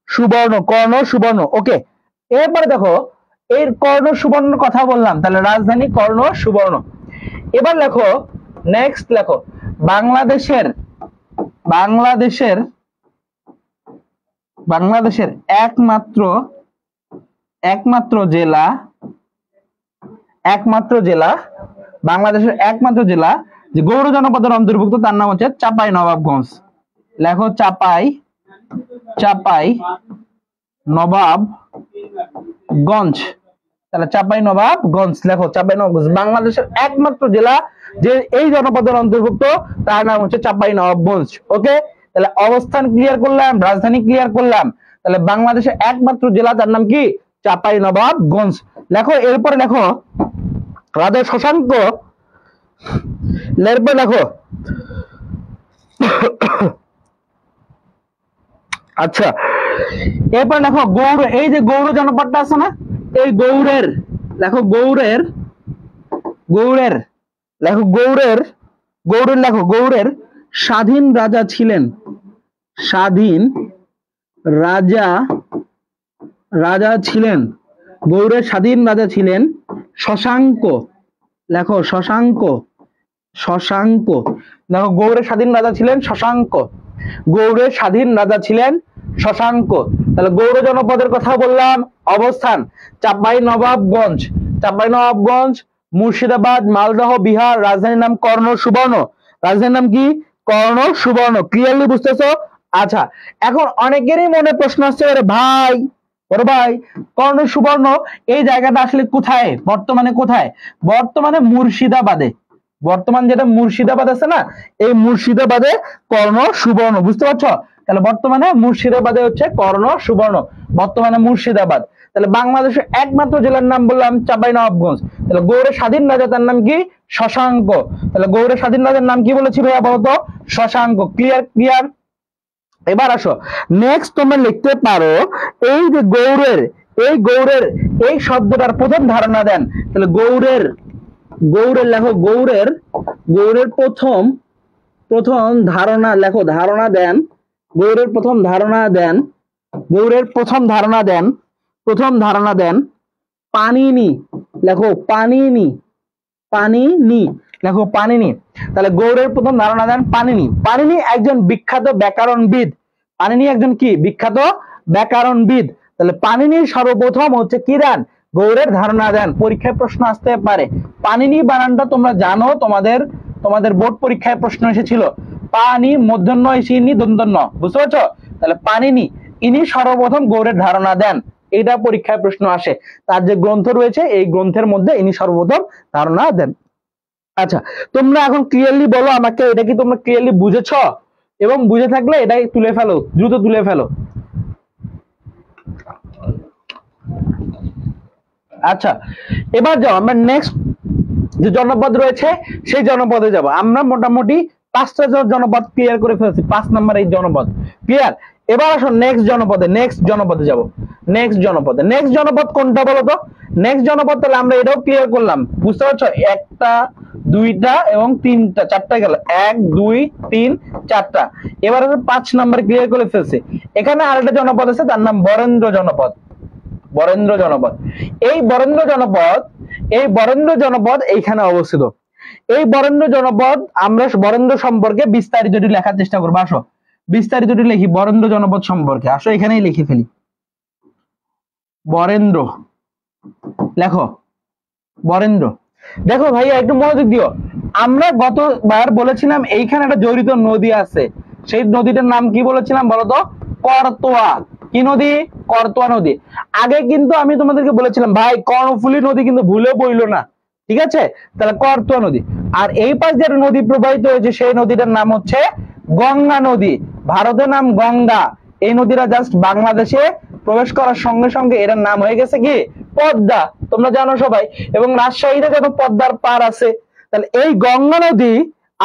সুবর্ণ, কর্ণ সুবর্ণ। ওকে, এরপরে দেখো, এর কর্ণ সুবর্ণ কথা বললাম, তাহলে রাজধানী কর্ণ সুবর্ণ। এবার লেখো নেক্সট, লেখো বাংলাদেশের, বাংলাদেশের, বাংলাদেশের একমাত্র, একমাত্র জেলা, একমাত্র জেলা, বাংলাদেশের একমাত্র জেলা যে গৌর জনপদের অন্তর্ভুক্ত, তার নাম হচ্ছে চাঁপাইনবাবগঞ্জ। লেখো চাপাই, চাপাই নবাবগঞ্জ। তাহলে চাঁপাইনবাবগঞ্জ লেখো, চাঁপাইনবাবগঞ্জ বাংলাদেশের একমাত্র জেলা যে এই জনপদের অন্তর্ভুক্ত, তার নাম হচ্ছে চাঁপাইনবাবগঞ্জ। ওকে, তাহলে অবস্থান ক্লিয়ার করলাম, রাজধানী ক্লিয়ার করলাম। তাহলে বাংলাদেশের একমাত্র জেলা, তার নাম কি? চাঁপাইনবাবগঞ্জ। লেখো এরপরে লেখো রাজা শশাঙ্ক, এরপর লেখো আচ্ছা, এরপর লেখো গৌর, এই যে গৌর জনপদটা আছে না, এই গৌড়ের লেখো, গৌড়ের, গৌড়ের লেখো, গৌড়ের, গৌড়ের লেখো, গৌড়ের স্বাধীন রাজা ছিলেন, স্বাধীন রাজা, রাজা ছিলেন, গৌড়ের স্বাধীন রাজা ছিলেন শশাঙ্ক। লেখো শশাঙ্ক, শশাঙ্ক দেখো, গৌড়ের স্বাধীন রাজা ছিলেন শশাঙ্ক, গৌড়ের স্বাধীন রাজা ছিলেন শশাঙ্ক। তাহলে গৌড় জনপদের কথা বললাম, অবস্থান চাঁপাইনবাবগঞ্জ, চাঁপাইনবাবগঞ্জ, মুর্শিদাবাদ, মালদহ, বিহার। রাজধানীর নাম কর্ণ সুবর্ণ। রাজধানীর নাম কি? কর্ণ সুবর্ণ। ক্লিয়ারলি বুঝতেছো? আচ্ছা, এখন অনেকেরই মনে প্রশ্ন আসছে, আরে ভাই, ওরে ভাই, কর্ণ সুবর্ণ এই জায়গাটা আসলে কোথায়, বর্তমানে কোথায়? বর্তমানে মুর্শিদাবাদে। বর্তমান যেটা মুর্শিদাবাদ আছে না, এই মুর্শিদাবাদে কর্ণ সুবর্ণ। বুঝতে পারছো? তাহলে বর্তমানে মুর্শিদাবাদে হচ্ছে কর্ণ সুবর্ণ, বর্তমানে মুর্শিদাবাদ। তাহলে বাংলাদেশের একমাত্র জেলার নাম বললাম চাঁপাইনবাবগঞ্জ। তাহলে গৌড়ের স্বাধীন রাজা, তার নাম কি? শশাঙ্ক। তাহলে গৌড়ের স্বাধীন রাজার নাম কি বলেছি ভাইয়া বলতো? শশাঙ্ক। ক্লিয়ার? ক্লিয়ার। এবার আসো, নেক্সট তোমরা লিখতে পারো, এই যে গৌড়ের, এই গৌড়ের এই শব্দটার প্রথম ধারণা দেন। তাহলে গৌড়ের, গৌড়ের লেখো, গৌড়ের, গৌড়ের প্রথম, প্রথম ধারণা লেখো, ধারণা দেন। গৌড়ের প্রথম ধারণা দেন, গৌড়ের প্রথম ধারণা দেন, প্রথম ধারণা দেন পানিনি। লেখো পানিনি, পানিনি লেখো, পানিনি। তাহলে গৌড়ের প্রথম ধারণা দেন পানিনি। পানিনি একজন বিখ্যাত ব্যাকরণবিদ। পানিনি একজন কি? বিখ্যাত ব্যাকরণবিদ। তাহলে পানিনির সর্বপ্রথম হচ্ছে কি দেন? গৌড়ের ধারণা দেন। পরীক্ষায় প্রশ্ন আসতে পারে। পানিনি বানানটা তোমরা জানো, তোমাদের তোমাদের বোর্ড পরীক্ষায় প্রশ্ন এসেছিল। পানি মূর্ধন্য ইনি দন্তন্য। বুঝতে পারছো? তাহলে পানিনি ইনি সর্বপ্রথম গৌড়ের ধারণা দেন। এটা পরীক্ষায় প্রশ্ন আসে। তার যে গ্রন্থ রয়েছে, এই গ্রন্থের মধ্যে ইনি সর্বপ্রথম ধারণা দেন। আচ্ছা, তোমরা এখন ক্লিয়ারলি বলো আমাকে, এটা কি তোমরা ক্লিয়ারলি বুঝেছো? এবং বুঝে থাকলে এটাই তুলে ফেলো, দ্রুত তুলে ফেলো। আচ্ছা, এবার যাও আমরা নেক্সট যে জনপদ রয়েছে সেই জনপদে যাব। আমরা মোটামুটি 5টা জনপদ ক্লিয়ার করে ফেলছি। 5 নাম্বার এই জনপদ ক্লিয়ার। এবার আসো নেক্সট জনপদে, নেক্সট জনপদে যাব। নেক্সট জনপদে, নেক্সট জনপদ কোনটা বলো তো? নেক্সট জনপদ, তাহলে আমরা এটাও ক্লিয়ার করলাম। বুঝতে পারছো? একটা, দুইটা এবং তিনটা, চারটা গেল। 1 2 3 4টা। এবার 5 নাম্বার ক্লিয়ার করে ফেলছে। এখানে আরেকটা জনপদ আছে, তার নাম বরেন্দ্র জনপদ। বরেন্দ্র জনপদ, এই বরেন্দ্র জনপদ, এই বরেন্দ্র জনপদ এইখানে অবস্থিত। এই বরেন্দ্র জনপদ, আমরা বরেন্দ্র সম্পর্কে বিস্তারিত লেখার চেষ্টা করবো। আসো বিস্তারিত লিখি বরেন্দ্র জনপদ সম্পর্কে। আসো এখানেই লিখে ফেলি বরেন্দ্র। লেখো বরেন্দ্র। দেখো ভাইয়া একটু মনোযোগ দিও। আমরা গতবার বলেছিলাম এইখানে একটা জড়িত নদী আছে, সেই নদীটার নাম কি বলেছিলাম বলতো? করতোয়া। কি নদী? করতোয়া নদী। আগে কিন্তু আমি তোমাদেরকে বলেছিলাম ভাই, কর্ণফুলী নদী কিন্তু ভুলে বইলো না, ঠিক আছে? তাহলে করতোয়া নদী। আর এই পাশ যে নদী প্রবাহিত হয়েছে, সেই নদীটার নাম হচ্ছে গঙ্গা নদী। ভারতের নাম গঙ্গা। এই নদীটা জাস্ট বাংলাদেশে প্রবেশ করার সঙ্গে সঙ্গে এটার নাম হয়ে গেছে কি? পদ্মা। তোমরা জানো সবাই। এবং রাজশাহীতে যেন পদ্মার পার আছে। তাহলে এই গঙ্গা নদী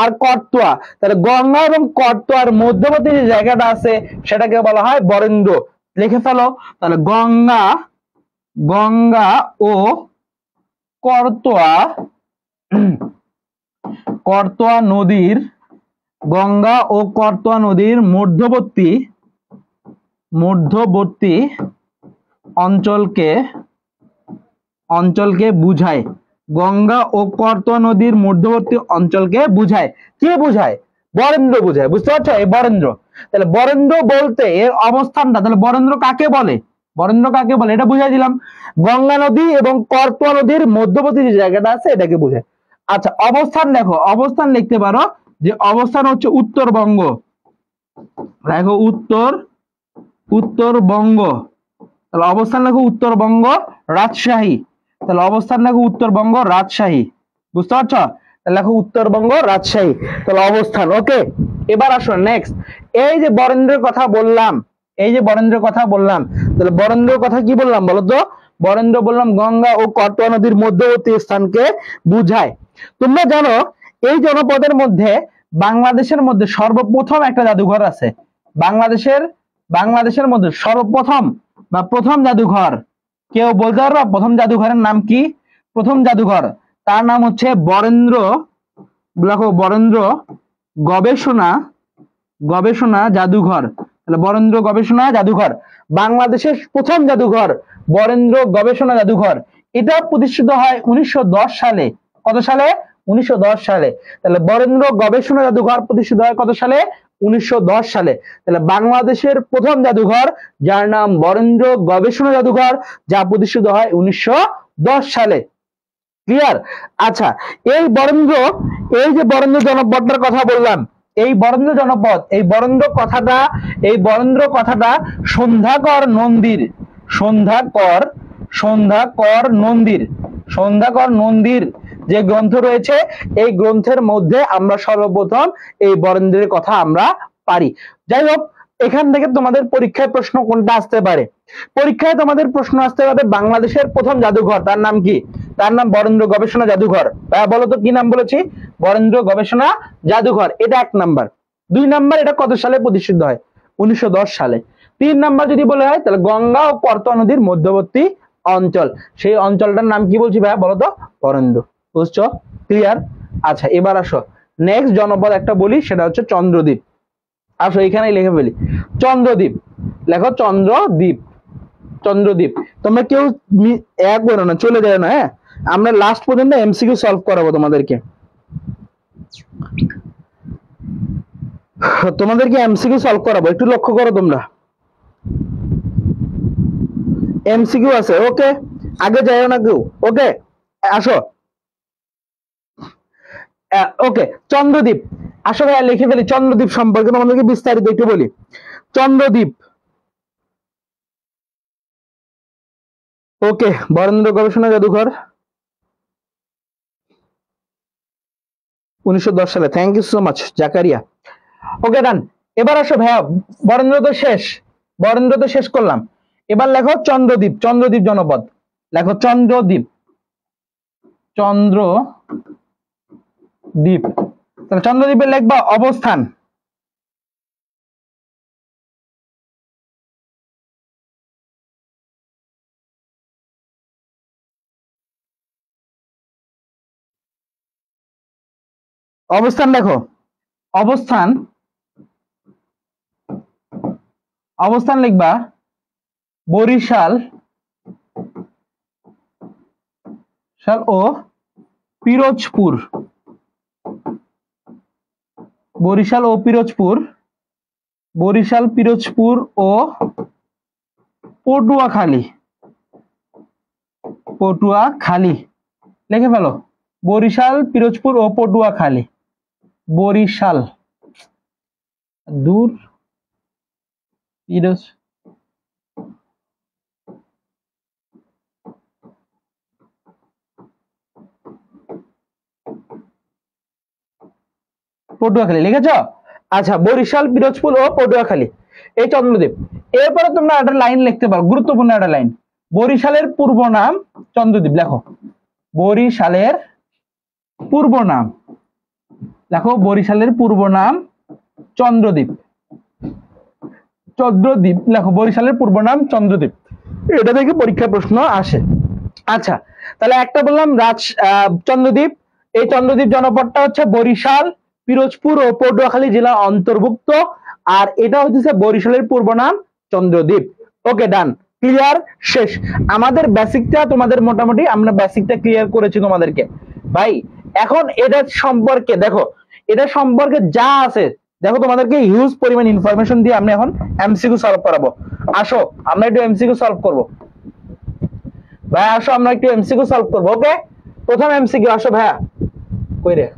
আর করতোয়া, তাহলে গঙ্গা এবং করতোয়ার মধ্যবর্তী যে জায়গাটা আছে সেটাকে বলা হয় বরেন্দ্র। লিখে ফেলো তাহলে গঙ্গা, গঙ্গা ও করতোয়া, করতোয়া নদীর, গঙ্গা ও করতোয়া নদীর মধ্যবর্তী, মধ্যবর্তী অঞ্চলকে, অঞ্চলকে বুঝায়। গঙ্গা ও করতোয়া নদীর মধ্যবর্তী অঞ্চলকে বুঝায়। কে বুঝায়? বরেন্দ্র বুঝায়। বুঝতে পারছো? এই বরেন্দ্র। তাহলে বরেন্দ্র বলতে এর অবস্থানটা, তাহলে বরেন্দ্র কাকে বলে? বরেন্দ্র কাকে বলে এটা বুঝাই দিলাম। গঙ্গা নদী এবং করতোয়া নদীর মধ্যবর্তী যে জায়গাটা আছে এটাকে বোঝায়। আচ্ছা, অবস্থান দেখো, অবস্থান লিখতে পারো যে অবস্থান হচ্ছে উত্তরবঙ্গ। দেখো উত্তর, উত্তরবঙ্গ। তাহলে অবস্থান লেখো উত্তরবঙ্গ রাজশাহী। তাহলে অবস্থান লেখো উত্তরবঙ্গ রাজশাহী। বুঝতে পারছো? তাহলে লেখো উত্তরবঙ্গ রাজশাহী। তাহলে অবস্থান। ওকে, এবার আসো নেক্সট। এই যে বরেন্দ্রের কথা বললাম, এই যে বরেন্দ্রের কথা বললাম, তাহলে বরেন্দ্রের কথা কি বললাম বলতো? বরেন্দ্র বললাম গঙ্গা ও করতোয়া নদীর মধ্যবর্তী স্থানকে বুঝায়। তোমরা জানো এই জনপদের মধ্যে বাংলাদেশের মধ্যে সর্বপ্রথম একটা জাদুঘর আছে। বাংলাদেশের, বাংলাদেশের মধ্যে সর্বপ্রথম বা প্রথম জাদুঘর, কেউ বলতে পারবা প্রথম জাদুঘরের নাম কি? প্রথম জাদুঘর তার নাম হচ্ছে বরেন্দ্র, লেখো বরেন্দ্র গবেষণা, গবেষণা জাদুঘর। তাহলে বরেন্দ্র গবেষণা জাদুঘর বাংলাদেশের প্রথম জাদুঘর, বরেন্দ্র গবেষণা জাদুঘর। এটা প্রতিষ্ঠিত হয় 1910 সালে। কত সালে? 1910 সালে। তাহলে বরেন্দ্র গবেষণা জাদুঘর প্রতিষ্ঠিত হয় কত সালে? 1910 সালে। তাহলে বাংলাদেশের প্রথম জাদুঘর যার নাম বরেন্দ্র গবেষণা জাদুঘর, যা প্রতিষ্ঠিত হয় 1910 সালে। ক্লিয়ার? আচ্ছা, এই বরেন্দ্র, এই যে বরেন্দ্র জনপদটার কথা বললাম, এই বরেন্দ্র জনপদ, এই বরেন্দ্র কথাটা সন্ধ্যাকর নন্দীর, সন্ধ্যাকর নন্দীর যে গ্রন্থ রয়েছে, এই গ্রন্থের মধ্যে আমরা সর্বপ্রথম এই বরেন্দ্রের কথা আমরা পারি। যাই হোক, এখান থেকে তোমাদের পরীক্ষায় প্রশ্ন কোনটা আসতে পারে? পরীক্ষায় তোমাদের প্রশ্ন আসতে পারে বাংলাদেশের প্রথম জাদুঘর, তার নাম কি? তার নাম বরেন্দ্র গবেষণা জাদুঘর। বলো তো কি নাম বলেছি? বরেন্দ্র গবেষণা জাদুঘর, এটা 1 নাম্বার। 2 নাম্বার, এটা কত সালে প্রতিষ্ঠিত হয়? 1910 সালে। 3 নাম্বার যদি বলে হয়, তাহলে গঙ্গা ও করতোয়া নদীর মধ্যবর্তী অঞ্চল, সেই অঞ্চলটার নাম কি বলছি ভাইয়া? বলো তো, বরেন্দ্র। বুঝছো? ক্লিয়ার? আচ্ছা, এবার আসো নেক্সট জনপদ একটা বলি, সেটা হচ্ছে চন্দ্রদ্বীপ। আসো এখানেই লিখে ফেলি, চন্দ্রদ্বীপ। লেখো চন্দ্রদ্বীপ, চন্দ্রদ্বীপ। তোমরা কেউ এক করো না, চলে যায় না, হ্যাঁ? আমরা লাস্ট পর্যন্ত এমসিকিউ সলভ করাবো তোমাদেরকে এমসিকিউ সলভ করাবো, একটু লক্ষ্য করো তোমরা। এমসিকিউ আছে, ওকে? আগে যাইও না কেউ, ওকে? আসো, ওকে। চন্দ্রদ্বীপ, আসো ভাইয়া লিখে ফেলি। চন্দ্রদ্বীপ সম্পর্কে তোমাদেরকে বিস্তারিত একটু বলি। চন্দ্রদ্বীপ, ওকে, বরেন্দ্র গবেষণা জাদুঘর 1910 সালে। Thank you so much Zakaria. Okay, done. এবার আসো ভাইয়া, বরেন্দ্র তো শেষ করলাম। এবার লেখো চন্দ্রদ্বীপ, চন্দ্রদ্বীপ জনপদ। লেখো চন্দ্রদ্বীপ, চন্দ্রদ্বীপ। তাহলে চন্দ্রদ্বীপে লিখবা অবস্থান। অবস্থান দেখো, অবস্থান, অবস্থান লিখবা বরিশাল ও পিরোজপুর, বরিশাল ও পিরোজপুর, বরিশাল, পিরোজপুর ও পটুয়াখালী, পটুয়াখালী লিখে ফেলো। বরিশাল, পিরোজপুর ও পটুয়াখালী। বরিশাল, দূর, পিরোজ, পটুয়াখালী লিখেছ? আচ্ছা, বরিশাল, পিরোজপুর ও পটুয়াখালী, এই চন্দ্রদ্বীপ। এরপরে তোমরা একটা লাইন লিখতে পারো, গুরুত্বপূর্ণ একটা লাইন। বরিশালের পূর্ব নাম চন্দ্রদ্বীপ। লেখো বরিশালের পূর্ব নাম, লেখো বরিশালের পূর্ব নাম চন্দ্রদ্বীপ, চন্দ্রদ্বীপ লেখো, বরিশালের পূর্ব নাম চন্দ্রদ্বীপ। এটা থেকে পরীক্ষা প্রশ্ন আসে। আচ্ছা, তাহলে একটা বললাম চন্দ্রদ্বীপ। এই চন্দ্রদ্বীপ জনপদটা হচ্ছে বরিশাল, পিরোজপুর ও পটুয়াখালী জেলা অন্তর্ভুক্ত, আর এটা হচ্ছে বরিশালের পূর্ব নাম চন্দ্রদ্বীপ। ওকে, ডান, ক্লিয়ার, শেষ। আমাদের বেসিকটা তোমাদের মোটামুটি আমরা বেসিকটা ক্লিয়ার করেছি তোমাদেরকে ভাই। এখন এটা সম্পর্কে দেখো, এটা সম্পর্কে যা আছে দেখো, তোমাদেরকে হিউজ পরিমাণ ইনফরমেশন দিয়ে আমরা এখন এমসিকিউ সলভ করাবো। আসো আমরা একটু এমসিকিউ সলভ করবো ভাই, আসো আমরা একটু এমসিকিউ সলভ করবো। ওকে, প্রথম এমসিকিউ, আসো ভাইয়া। কই রে?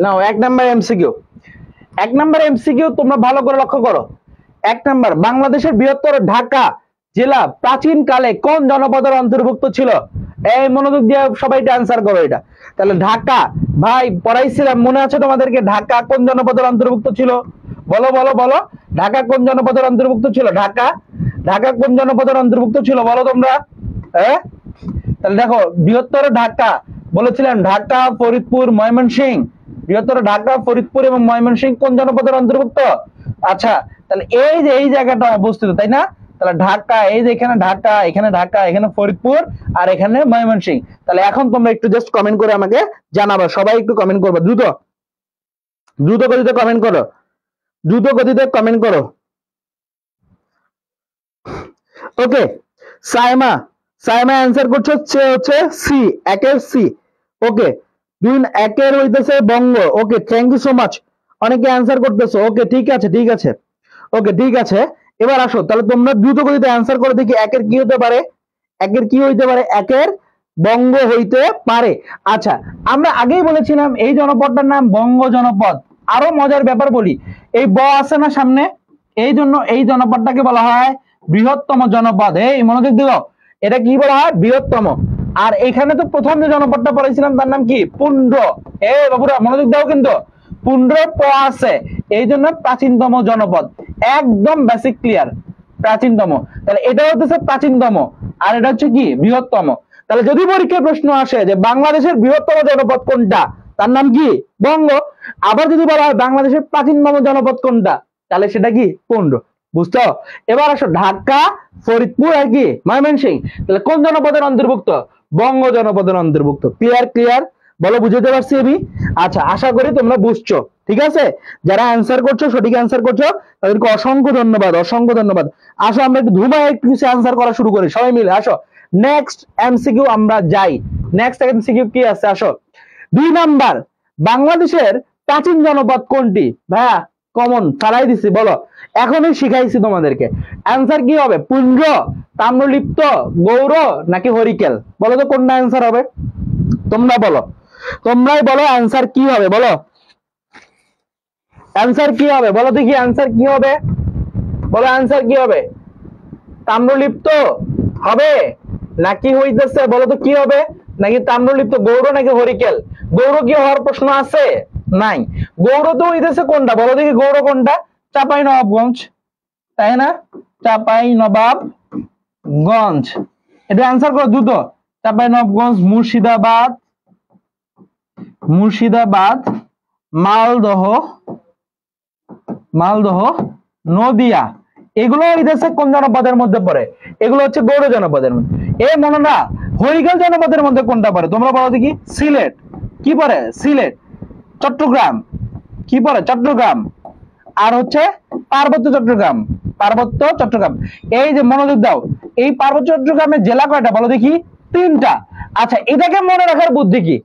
নাও 1 নাম্বার এমসিকিউ। 1 নাম্বার এমসিকিউ তোমরা ভালো করে লক্ষ্য করো। 1 নাম্বার, বাংলাদেশের বৃহত্তর ঢাকা জেলা প্রাচীন কালে কোন জনপদের অন্তর্ভুক্ত ছিল? এই মনোযোগ দিয়ে সবাই আনসার করো এটা। তাহলে ঢাকা, ভাই পড়াইছিলাম, মনে আছে তোমাদেরকে? ঢাকা কোন জনপদের অন্তর্ভুক্ত ছিল? বলো বলো বলো, ঢাকা কোন জনপদের অন্তর্ভুক্ত ছিল? ঢাকা, ঢাকা কোন জনপদের অন্তর্ভুক্ত ছিল বলো তোমরা? হ্যাঁ, তাহলে দেখো, বৃহত্তর ঢাকা বলেছিলাম, ঢাকা, ফরিদপুর, ময়মনসিংহ। বৃহত্তর ঢাকা, ফরিদপুর এবং ময়মনসিংহ কোন জনপদের অন্তর্ভুক্ত? আচ্ছা, তাহলে এই যে এই জায়গাটা অবস্থিত, তাই না? তাহলে ঢাকা, এই যে এখানে ঢাকা, এখানে ঢাকা, এখানে ফরিদপুর, আর এখানে ময়মনসিংহ। তাহলে এখন তোমরা একটু জাস্ট কমেন্ট করে আমাকে জানাবা, সবাই একটু কমেন্ট করবে, দ্রুত দ্রুত গতিতে কমেন্ট করো, দ্রুত গতিতে কমেন্ট করো। ওকে, সাইমা, সাইমা অ্যান্সার করছো হচ্ছে সি, একের সি। ওকে, দুই একের হইতেছে বঙ্গ। ওকে, থ্যাংক ইউ সো মাচ। অনেকে অ্যান্সার করতেছো। ওকে, ঠিক আছে ঠিক আছে। ওকে, ঠিক আছে। এবার আসো তাহলে তোমরা দ্রুত গতিতে অ্যান্সার করে দেখি একের কি হতে পারে। একের কি হইতে পারে? একের বঙ্গ হইতে পারে। আচ্ছা, আমরা আগেই বলেছিলাম এই জনপদটার নাম বঙ্গ জনপদ। আরো মজার ব্যাপার বলি, এই ব আছে না সামনে, এই জন্য এই জনপদটাকে বলা হয় বৃহত্তম জনপদ। এই মনোযোগ দিও, এটা কি বলা হয়? বৃহত্তম। আর এখানে তো প্রথম যে জনপদটা পড়েছিলাম তার নাম কি? পুন্ড্র। বাবুরা মনোযোগ দাও কিন্তু, পুন্ড্র প আছে, এই জন্য প্রাচীনতম জনপদ। একদম বেসিক ক্লিয়ার, প্রাচীনতম। তাহলে এটা হচ্ছে প্রাচীনতম, আর এটা হচ্ছে কি? বৃহত্তম। তাহলে যদি পরীক্ষায় প্রশ্ন আসে যে বাংলাদেশের বৃহত্তম জনপদ কোনটা, তার নাম কি? বঙ্গ। আবার যদি বলা হয় বাংলাদেশের প্রাচীনতম জনপদ কোনটা, তাহলে সেটা কি? পুন্ড্র। বুঝছো? এবার আসো ঢাকা, ফরিদপুর আর কি ময়মনসিংহ, তাহলে কোন জনপদের অন্তর্ভুক্ত? বঙ্গ জনপদের অন্তর্ভুক্ত। ক্লিয়ার ক্লিয়ার, বলো বুঝতে পারছি আমি? আচ্ছা, আশা করি তোমরা বুঝছো। ঠিক আছে, যারা অ্যান্সার করছো, সঠিক অ্যান্সার করছো, তাদেরকে অসংখ্য ধন্যবাদ, অসংখ্য ধন্যবাদ। আসো আমরা একটু ধুমায় একটু কিছু অ্যান্সার করা শুরু করি সবাই মিলে। আসো নেক্সট এমসিকিউ আমরা যাই। নেক্সট এমসিকিউ কি আছে? আসো 2 নাম্বার, বাংলাদেশের প্রাচীন জনপদ কোনটি? ভাইয়া কমন ফালাই দিছি, বলো। এখনই শিখাইছি তোমাদেরকে। অ্যান্সার কি হবে? পুঞ্জ, তাম্রলিপ্ত, গৌর নাকি হরিকেল? বলো তো কোনটা অ্যান্সার হবে? তোমরা বলো, তোমরাই বলো অ্যান্সার কি হবে, বলো অ্যান্সার কি হবে, বলো দেখি অ্যান্সার কি হবে, বলো অ্যান্সার কি হবে? তাম্রলিপ্ত হবে নাকি হইতেছে, বলো তো কি হবে? নাকি তাম্রলিপ্ত, গৌর নাকি হরিকেল? গৌর কি হওয়ার প্রশ্ন আছে? নাই। গৌর তো হইতেছে কোনটা, বলো দেখি গৌর কোনটা? চাপাই নবাবগঞ্জ, তাই না? চাপাই নবাবগঞ্জ, এটা অ্যান্সার করো দ্রুত। চাপাই নবাবগঞ্জ, মুর্শিদাবাদ, মুর্শিদাবাদ, মালদহ, মালদহ, নদিয়া, এগুলো হইতেছে কোন জনপদের মধ্যে পড়ে? এগুলো হচ্ছে গৌড় জনপদের মধ্যে। মনে না, হরিকেল জনপদের মধ্যে কোনটা পড়ে তোমরা বলো দেখি? সিলেট কি পড়ে? সিলেট। চট্টগ্রাম কি পড়ে? চট্টগ্রাম। আর হচ্ছে পার্বত্য চট্টগ্রাম, পার্বত্য চট্টগ্রাম। এই যে মনোযোগ দাও, এই পার্বত্য চট্টগ্রামের জেলা কয়টা বলো দেখি? 3টা। আচ্ছা, এটাকে মনে রাখার বুদ্ধি কি?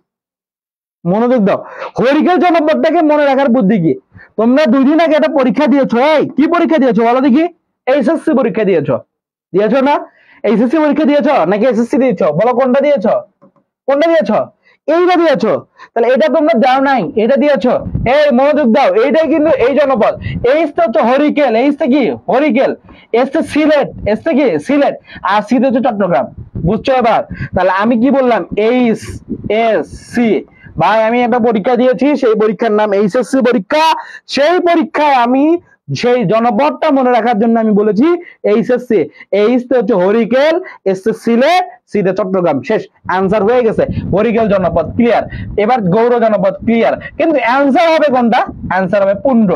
মনোযোগ দাও, হরিকেল জনপদটাকে মনে রাখার বুদ্ধি কি? তোমরা 2 দিন আগে একটা পরীক্ষা দিয়েছো। এই কি পরীক্ষা দিয়েছো বলো দেখি? এইচএসসি পরীক্ষা দিয়েছো, দিয়েছো না? এইচএসসি পরীক্ষা দিয়েছো নাকি এসএসসি দিয়েছো? বলো কোনটা দিয়েছো? কোনটা দিয়েছো? এইটা দিয়েছো। তাহলে এটা তোমরা দাও নাই, এটা দিয়েছো। এই মনোযোগ দাও, এইটাই কিন্তু এই জনপদ। এইটা হচ্ছে হরিকেল, এইটা কি? হরিকেল। এসটা সিলেট, এসটা কি? সিলেট। আর সি হচ্ছে চট্টগ্রাম। বুঝছো এবার? তাহলে আমি কি বললাম? H S C. ভাই আমি একটা পরীক্ষা দিয়েছি, সেই পরীক্ষার নাম এইচএসসি পরীক্ষা। সেই পরীক্ষায় আমি সেই জনপদটা মনে রাখার জন্য আমি বলেছি এইচএসসি। এইচ হচ্ছে হরিকেল, এস সিলেট, সিতে চট্টগ্রাম। শেষ, অ্যান্সার হয়ে গেছে হরিকেল জনপদ। ক্লিয়ার? এবার গৌড় জনপদ ক্লিয়ার, কিন্তু অ্যান্সার হবে কোনটা? অ্যান্সার হবে পুন্ড্র।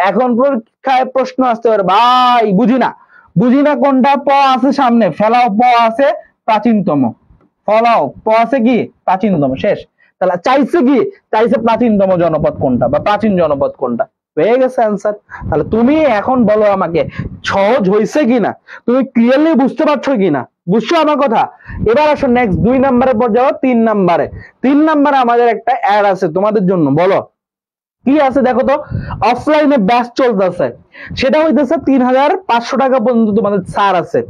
এখন পরীক্ষায় প্রশ্ন আসতে পারে, ভাই বুঝি না, বুঝি না কোনটা? প আছে সামনে, ফেলাও প আছে প্রাচীনতম, ফলাও প আছে কি? প্রাচীনতম। শেষ। তাহলে চাইছে কি? চাইছে প্রাচীনতম জনপদ কোনটা বা প্রাচীন জনপদ কোনটা। হয়ে গেছে অ্যান্সার। তাহলে তুমি এখন বলো আমাকে সহজ হয়েছে কিনা, তুমি ক্লিয়ারলি বুঝতে পারছো কিনা? বুঝছো আমার কথা? এবার আসো নেক্সট 2 নম্বরের পর যাও 3 নম্বরে। 3 নম্বরে আমাদের একটা অ্যাড আছে তোমাদের জন্য, বলো কি আছে দেখো তো? অফলাইনে ব্যাচ চলতেছে, সেটা হইতেছে 3500 টাকা পর্যন্ত তোমাদের ছাড় আছে।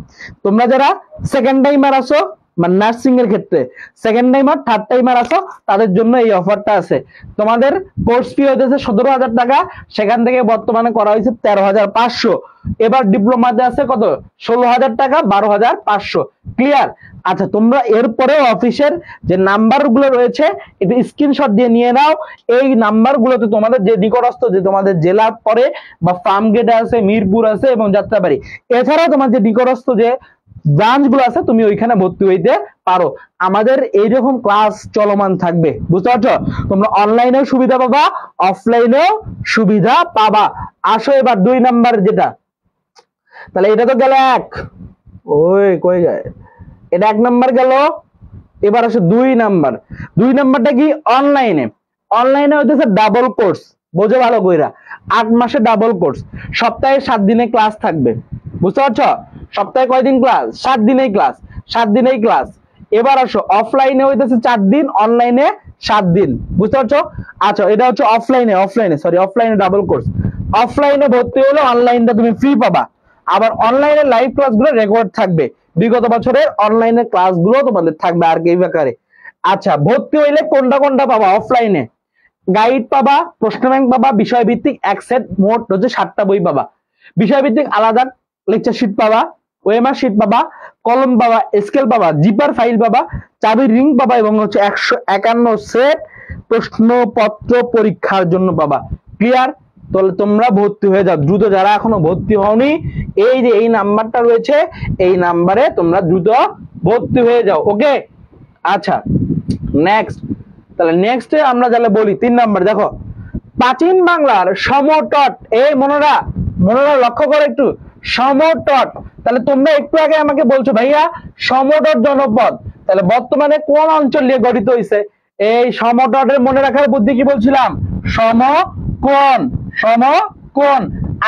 তোমরা যারা সেকেন্ড টাইমার আছো, মানে নার্সিং এর ক্ষেত্রে সেকেন্ড টাইমার, থার্ড টাইমার আছো, তাদের জন্য এই অফারটা আছে। তোমাদের কোর্স ফি হইতেছে 17,000 টাকা, সেখান থেকে বর্তমানে করা হয়েছে 13,500। এবার ডিপ্লোমাতে আছে কত? 16,000 টাকা, 12,500। ক্লিয়ার? আচ্ছা, তোমরা এরপরে অফিসের যে নাম্বার গুলো রয়েছে একটু স্ক্রিনশট দিয়ে নিয়ে নাও। এই নাম্বার গুলোতে তোমাদের যে নিকটস্থ, যে তোমাদের জেলা পড়ে বা ফার্ম গেটে আছে, মিরপুর আছে এবং যাত্রাবাড়ি, এছাড়াও তোমার যে নিকটস্থ যে ব্রাঞ্চ গুলো আছে, তুমি ওইখানে ভর্তি হইতে পারো। আমাদের এইরকম ক্লাস চলমান থাকবে, বুঝতে পারছো? তোমরা অনলাইনেও সুবিধা পাবা, অফলাইনেও সুবিধা পাবা। আসো এবার 2 নাম্বার যেটা, তাহলে এটা তো গেল 1, ওই কই যায়, এটা 1 নাম্বার গেল। এবার আসো 2 নাম্বার। 2 নাম্বারটা কি? অনলাইনে। অনলাইনে হইতেছে ডাবল কোর্স, বোঝো ভালো কইরা। 8 মাসে ডাবল কোর্স, সপ্তাহে 7 দিনে ক্লাস থাকবে। বুঝতে পারছো? সপ্তাহে কয়দিন ক্লাস? 7 দিনেই ক্লাস। 7 দিনেই ক্লাস। এবার আসো অফলাইনে হইতেছে 4 দিন, অনলাইনে 7 দিন। বুঝতে পারছো? আচ্ছা এটা হচ্ছে অফলাইনে ডাবল কোর্স। অফলাইনে ভর্তি হলে অনলাইনটা তুমি ফ্রি পাবা, আবার অনলাইনে লাইভ ক্লাসগুলো রেকর্ড থাকবে, বিগত বছরের অনলাইনে ক্লাসগুলো তোমাদের থাকবে আর কি আকারে। আচ্ছা ভর্তি হইলে কোনটা কোনটা পাবা? অফলাইনে গাইড পাবা, প্রশ্ন ব্যাংক পাবা, বিষয়ভিত্তিক এক সেট, মোট হচ্ছে 7টা বই পাবা। বিষয়ভিত্তিক আলাদা লেকচার শিট পাবা, ওএমআর শিট পাবা, কলম পাবা, স্কেল পাবা, জিপার ফাইল পাবা, চাবির রিং পাবা এবং হচ্ছে 151 সেট প্রশ্নপত্র পরীক্ষার জন্য পাবা। ক্লিয়ার? তাহলে তোমরা ভর্তি হয়ে যাও দ্রুত, যারা এখনো ভর্তি হওনি এই যে এই নাম্বারটা রয়েছে এই নাম্বারে তোমরা দ্রুত ভর্তি হয়ে যাও। ওকে আচ্ছা নেক্সট, তাহলে নেক্সটে আমরা তাহলে বলি 3 নাম্বার। দেখো প্রাচীন বাংলার সমতট, এই মনোরা লক্ষ্য করো একটু, সমতট। তাহলে তোমরা একটু আগে আমাকে বলছো ভাইয়া সমতট জনপদ, তাহলে বর্তমানে কোন অঞ্চল নিয়ে গঠিত হয়েছে? এই সমতটের মনে রাখার বুদ্ধি কি বলছিলাম? সমকোণ।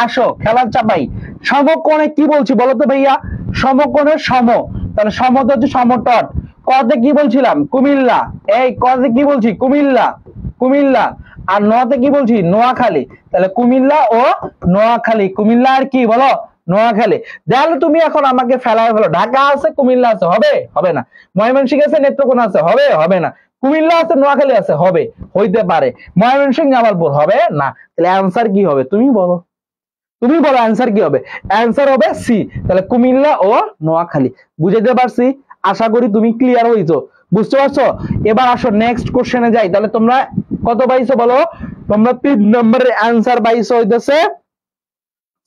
আসো খেলার চাপাই, সমকোণে কি বলছি বলো তো ভাইয়া? সমকোণের সম, তাহলে সমত হচ্ছে সমতট। কতে কি বলছিলাম? কুমিল্লা। এই কতে কি বলছি? কুমিল্লা। আর নতে কি বলছি? নোয়াখালী। তাহলে কুমিল্লা ও নোয়াখালী, কুমিল্লা আর কি বলো? নোয়াখালী। তাহলে তুমি এখন আমাকে ফেলায় ফেলো, ঢাকা আছে, কুমিল্লা আছে, হবে না। ময়মনসিংহ আছে, নেত্রকোনা আছে, হবে না। কুমিল্লা আছে, নোয়াখালী আছে, হইতে পারে। ময়মনসিংহ, জামালপুর হবে না। তাহলে অ্যান্সার কি হবে? তুমি বলো অ্যান্সার কি হবে? অ্যান্সার হবে সি, তাহলে কুমিল্লা ও নোয়াখালী। বুঝাইতে পারছি? আশা করি তুমি ক্লিয়ার হইছো, বুঝতে পারছো। এবার আসো নেক্সট কোশ্চেনে যাই। তাহলে তোমরা কত পাইছো বলো? তোমরা 3 নম্বরের অ্যান্সার পাইছো হইতেছে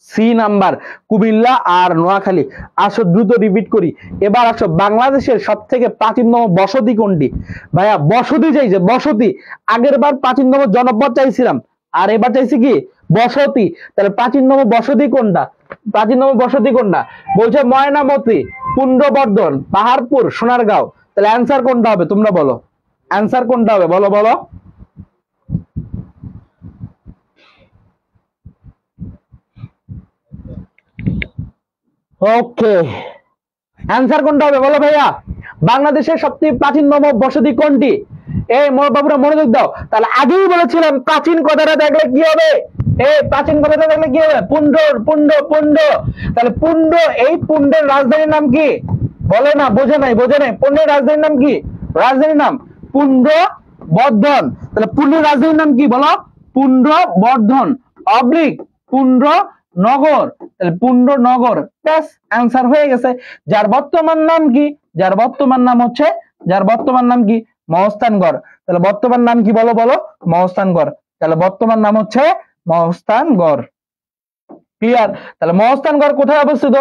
সি নাম্বার, কুমিল্লা আর নোয়াখালী। আসো দ্রুত রিপিট করি। এবার আসো বাংলাদেশের সবথেকে প্রাচীনতম বসতি কোনটি? ভাইয়া বসতি চাইছে, বসতি। আগের বার প্রাচীনতম জনপদ চাইছিলাম, আর এবার চাইছি কি? বসতি। তাহলে প্রাচীনতম বসতি কোনটা? বলছে ময়নামতি, পুন্ড্রবর্ধন, পাহাড়পুর, সোনারগাঁও। তাহলে অ্যান্সার কোনটা হবে তোমরা বলো? অ্যান্সার কোনটা হবে বলো? ওকে অ্যান্সার কোনটা হবে বলো ভাইয়া? বাংলাদেশের সবচেয়ে প্রাচীনতম বসতি কোনটি? এই বাবুরা মনোযোগ দাও। তাহলে আগেই বলেছিলাম প্রাচীন কথাটা দেখলে কি হবে? প্রাচীন কথাটা দেখলে কি হবে? পুন্ড। তাহলে পুন্ড, এই পুন্ডের রাজধানীর নাম কি? বলে না, বোঝে নাই। পুন্ডের রাজধানীর নাম কি? রাজধানীর নাম পুন্ড্রবর্ধন। তাহলে পুন্ডের রাজধানীর নাম কি বলো? পুন্ড্রবর্ধন অবলিক পুন্ড্রনগর। তাহলে পুন্ড্রনগর, ব্যাস অ্যান্সার হয়ে গেছে। যার বর্তমান নাম কি? যার বর্তমান নাম কি? মহস্থানগড়। তাহলে বর্তমান নাম কি বলো? মহস্থানগড়। তাহলে বর্তমান নাম হচ্ছে মহস্থানগড়। ক্লিয়ার? তাহলে মহস্থানগড় কোথায় অবস্থিত?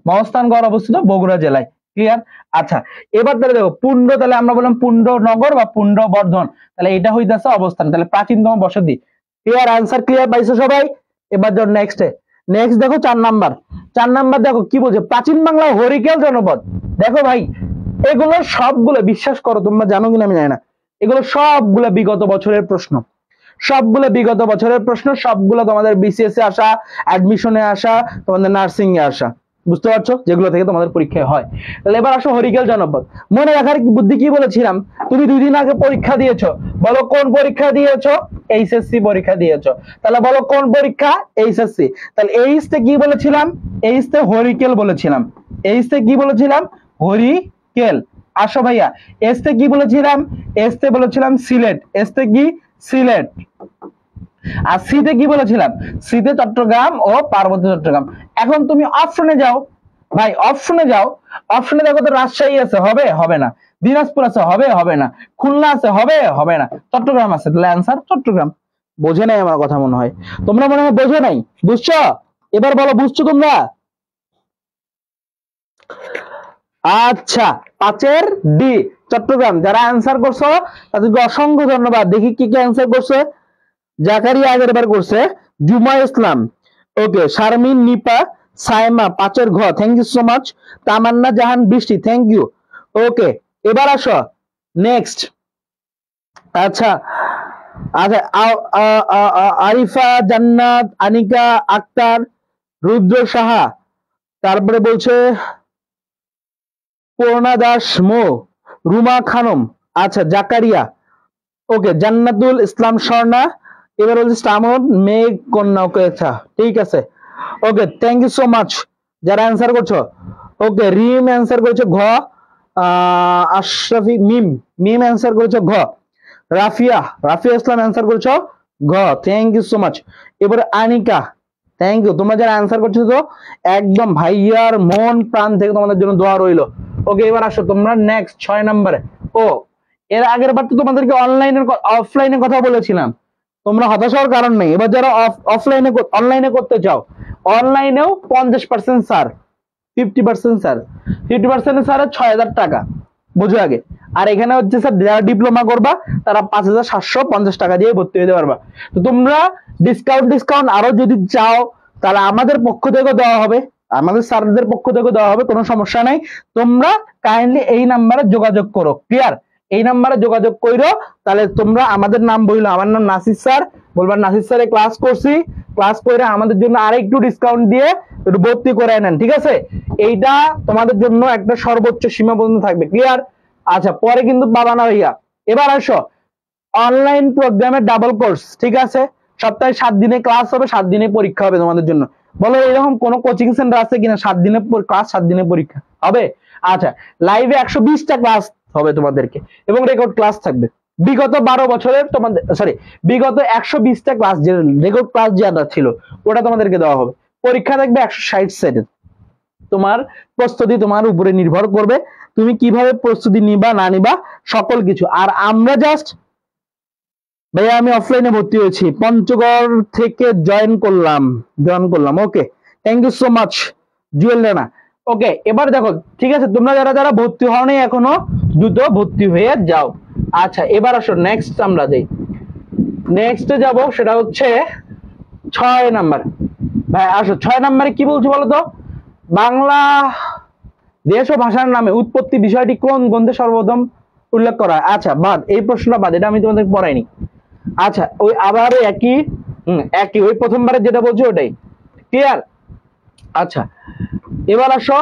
মহস্থানগড় অবস্থিত বগুড়া জেলায়। ক্লিয়ার? আচ্ছা এবার তাহলে দেখো পুন্ড, তাহলে আমরা বললাম পুন্ডনগর বা পুন্ড্রবর্ধন, তাহলে এটা হইতেছে অবস্থান, তাহলে প্রাচীনতম বসতি। ক্লিয়ার? আনসার ক্লিয়ার পাইছো সবাই? এবার ধর নেক্সট দেখো 4 নাম্বার দেখো কি বলছে? প্রাচীন বাংলা হরিকেল জনপদ। দেখো ভাই এগুলো সবগুলো বিশ্বাস করো, তোমরা জানো কিনা আমি জানি না, এগুলো সবগুলো বিগত বছরের প্রশ্ন, সবগুলো তোমাদের বিসিএস এ আসা, অ্যাডমিশনে আসা, তোমাদের নার্সিং এ আসা, বুঝতে পারছো, যেগুলো থেকে তোমাদের পরীক্ষায় হয়। তাহলে এবার আসো হরিকেল জনপদ। মনে রাখার বুদ্ধি কি বলেছিলাম? তুমি 2 দিন আগে পরীক্ষা দিয়েছো, বলো কোন পরীক্ষা দিয়েছো? এইচএসসি পরীক্ষা দিয়েছো। তাহলে বলো কোন পরীক্ষা? এইচএসসি। তাহলে এইচ তে কি বলেছিলাম? এইচ তে হরিকেল বলেছিলাম। হরিকেল। আসো ভাইয়া এস তে কি বলেছিলাম? এস তে বলেছিলাম সিলেট। সিলেট। আর সিতে কি বলেছিলাম? সিতে চট্টগ্রাম ও পার্বত্য চট্টগ্রাম। এখন তুমি অপশনে যাও ভাই, অপশনে দেখো তো রাজশাহী আছে, হবে না। দিনাজপুর আছে, হবে না। খুলনা আছে, হবে না। চট্টগ্রাম আছে, তাহলে অ্যান্সার চট্টগ্রাম। বোঝে নাই আমার কথা মনে হয়, তোমরা মনে হয় বোঝো নাই। বুঝছো? এবার বলো বুঝছো তোমরা? আচ্ছা 5 ডি চট্টগ্রাম। যারা অ্যান্সার করছো তাদেরকে অসংখ্য ধন্যবাদ। দেখি কি অ্যান্সার করছে। জাকারিয়া আগের বার করছে, জুমা ইসলাম, ওকে, শারমিন, নিপা, সাইমা 5 ঘ, থ্যাংক ইউ সো মাচ। তামান্না জাহান বৃষ্টি, থ্যাংক ইউ। ওকে এবার আসো নেক্সট। আচ্ছা আরিফা জান্নাত, আনিকা আক্তার, রুদ্র সাহা, তারপরে বলছে পূর্ণা দাস মো, রুমা খানম, আচ্ছা জাকারিয়া, ওকে জান্নাতুল ইসলাম স্বর্ণা, এবার হচ্ছে স্টামন মেঘ কন্যা, ওকে আচ্ছা ঠিক আছে, okay thank you so much যারা অ্যান্সার করছো। ওকে রিম অ্যান্সার করেছে ঘ, আশরাফি মিম, মিম অ্যান্সার করেছে ঘ, রাফিয়া, রাফিয়া ইসলাম অ্যান্সার করেছো ঘ, থ্যাংক ইউ সো মাচ। এবারে আনিকা, থ্যাংক ইউ, তোমরা যারা অ্যান্সার করছো তো একদম ভাইয়ার মন প্রাণ থেকে তোমাদের জন্য দোয়া রইলো। ওকে এবার আসো তোমরা নেক্সট 6 নম্বরে। ও এর আগের বার তো তোমাদেরকে অনলাইনের অফলাইনে কথা বলেছিলাম, তোমরা হতাশ হওয়ার কারণ নেই। এবার যারা অফলাইনে অনলাইনে করতে চাও, অনলাইনেও 50% স্যার, 50% স্যার, 50% স্যার 6,000 টাকা, বুঝো আগে। আর এখানে হচ্ছে স্যার যারা ডিপ্লোমা করবা তারা 5,750 টাকা দিয়ে ভর্তি হতে পারবা। তো তোমরা ডিসকাউন্ট আরো যদি চাও তাহলে আমাদের পক্ষ থেকে দেওয়া হবে, আমাদের স্যারদের পক্ষ থেকে দেওয়া হবে, কোনো সমস্যা নাই। তোমরা কাইন্ডলি এই নাম্বারে যোগাযোগ করো, ক্লিয়ার? এই নাম্বারে যোগাযোগ করো, তাহলে তোমরা আমাদের নাম বললো, আমার নাম নাসির স্যার, বলবা নাসির স্যারে ক্লাস করছি, ক্লাস করে আমাদের জন্য আরেকটু ডিসকাউন্ট দিয়ে ভর্তি করে নেন, ঠিক আছে? এইটা তোমাদের জন্য একটা সর্বোচ্চ সীমা পর্যন্ত থাকবে, ক্লিয়ার? আচ্ছা পরে কিন্তু পাবা না ভাইয়া। এবার আসো অনলাইন প্রোগ্রামের ডাবল কোর্স, ঠিক আছে? সপ্তাহে 7 দিনে ক্লাস হবে, 7 দিনে পরীক্ষা হবে তোমাদের জন্য। বলো এরকম কোন কোচিং সেন্টার আছে কিনা 7 দিনে ক্লাস 7 দিনে পরীক্ষা হবে? আচ্ছা লাইভে 120টা ক্লাস হবে তোমাদেরকে এবং রেকর্ড ক্লাস থাকবে। বিগত 12 বছরের তোমাদের বিগত 120টা ক্লাস যে রেকর্ড ক্লাস যেটা ছিল ওটা তোমাদেরকে দেওয়া হবে। পরীক্ষা থাকবে 160 সেটের। তোমার প্রস্তুতি তোমার উপরে নির্ভর করবে, তুমি কিভাবে প্রস্তুতি নিবা না নিবা সকল কিছু। আর আমরা জাস্ট ভাইয়া আমি অফলাইনে ভর্তি হয়েছি, পঞ্চগড় থেকে জয়েন করলাম। Okay thank you so much Jewel Rana. Okay এবার দেখো ঠিক আছে, তোমরা যারা যারা ভর্তি হওনি এখনো দ্রুত ভর্তি হয়ে যাও। আচ্ছা এবার আসো নেক্সট আমরা যাই, নেক্সটে যাব, সেটা হচ্ছে 6 নাম্বার। ভাই আসো 6 নম্বরে কি বলছো বলো তো? বাংলা দেশ ও ভাষার নামে উৎপত্তি বিষয়টি কোন গ্রন্থে সর্বপ্রথম উল্লেখ করা হয়? আচ্ছা বাদ, এই প্রশ্নটা বাদ, এটা আমি তোমাদের পড়াইনি। আচ্ছা ওই আবার একই ওই প্রথমবারে যেটা বলছো ওটাই, ক্লিয়ার? আচ্ছা এবার আসো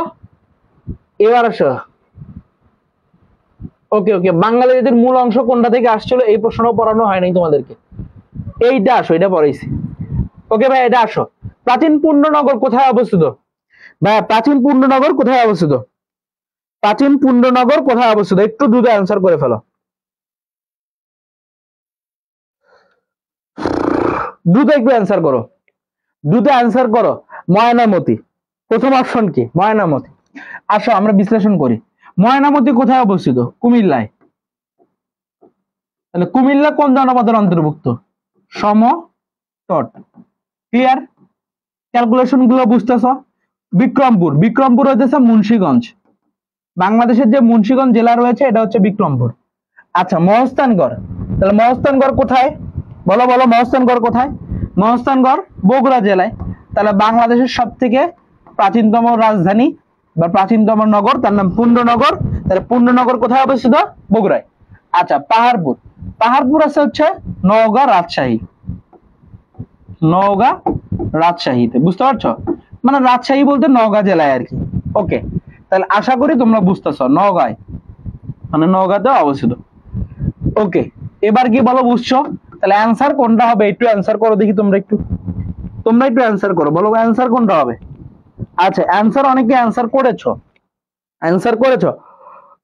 ওকে বাঙালিদের মূল অংশ কোনটা থেকে আসছিল, এই প্রশ্নটাও পড়ানো হয় নাই তোমাদেরকে, এইটা আসো, এটা পড়াইছি। ওকে ভাই এটা আসো, প্রাচীন পুণ্যনগর কোথায় অবস্থিত? ভাই প্রাচীন পুণ্যনগর কোথায় অবস্থিত? প্রাচীন পুণ্যনগর কোথায় অবস্থিত? একটু দ্রুত অ্যান্সার করে ফেলো, দ্রুত একটু অ্যান্সার করো। ময়নামতি, প্রথম অপশন কি? ময়নামতি। আসো আমরা বিশ্লেষণ করি, ময়নামতি কোথায় অবস্থিত? কুমিল্লায়। তাহলে কুমিল্লা কোন জনপদের অন্তর্ভুক্ত? সমতট, ক্লিয়ার? ক্যালকুলেশন গুলো বুঝতেছ? বিক্রমপুর হইতেছে মুন্সিগঞ্জ, বাংলাদেশের যে মুন্সিগঞ্জ জেলা রয়েছে এটা হচ্ছে বিক্রমপুর। আচ্ছা মহস্থানগড়, তাহলে মহস্থানগড় কোথায় বলো? মহস্থানগড় কোথায়? মহস্থানগড় বগুড়া জেলায়। তাহলে বাংলাদেশের সব থেকে প্রাচীনতম রাজধানী বা প্রাচীনতম নগর, তার নাম পুণ্যনগর। তাহলে পুণ্যনগর কোথায় অবস্থিত? বগুড়ায়। আচ্ছা পাহাড়পুর আছে হচ্ছে নওগাঁ রাজশাহীতে, বুঝতে পারছো? মানে রাজশাহী বলতে নওগাঁ জেলায় আর কি। ওকে তাহলে আশা করি তোমরা বুঝতেছো, নওগাঁয় মানে নওগাঁতে অবস্থিত। ওকে এবার কি বলো বুঝছো? তাহলে অ্যান্সার কোনটা হবে একটু অ্যান্সার করো দেখি, তোমরা একটু অ্যান্সার করো, বলো অ্যান্সার কোনটা হবে? আচ্ছা অ্যান্সার অনেকে অ্যান্সার করেছো।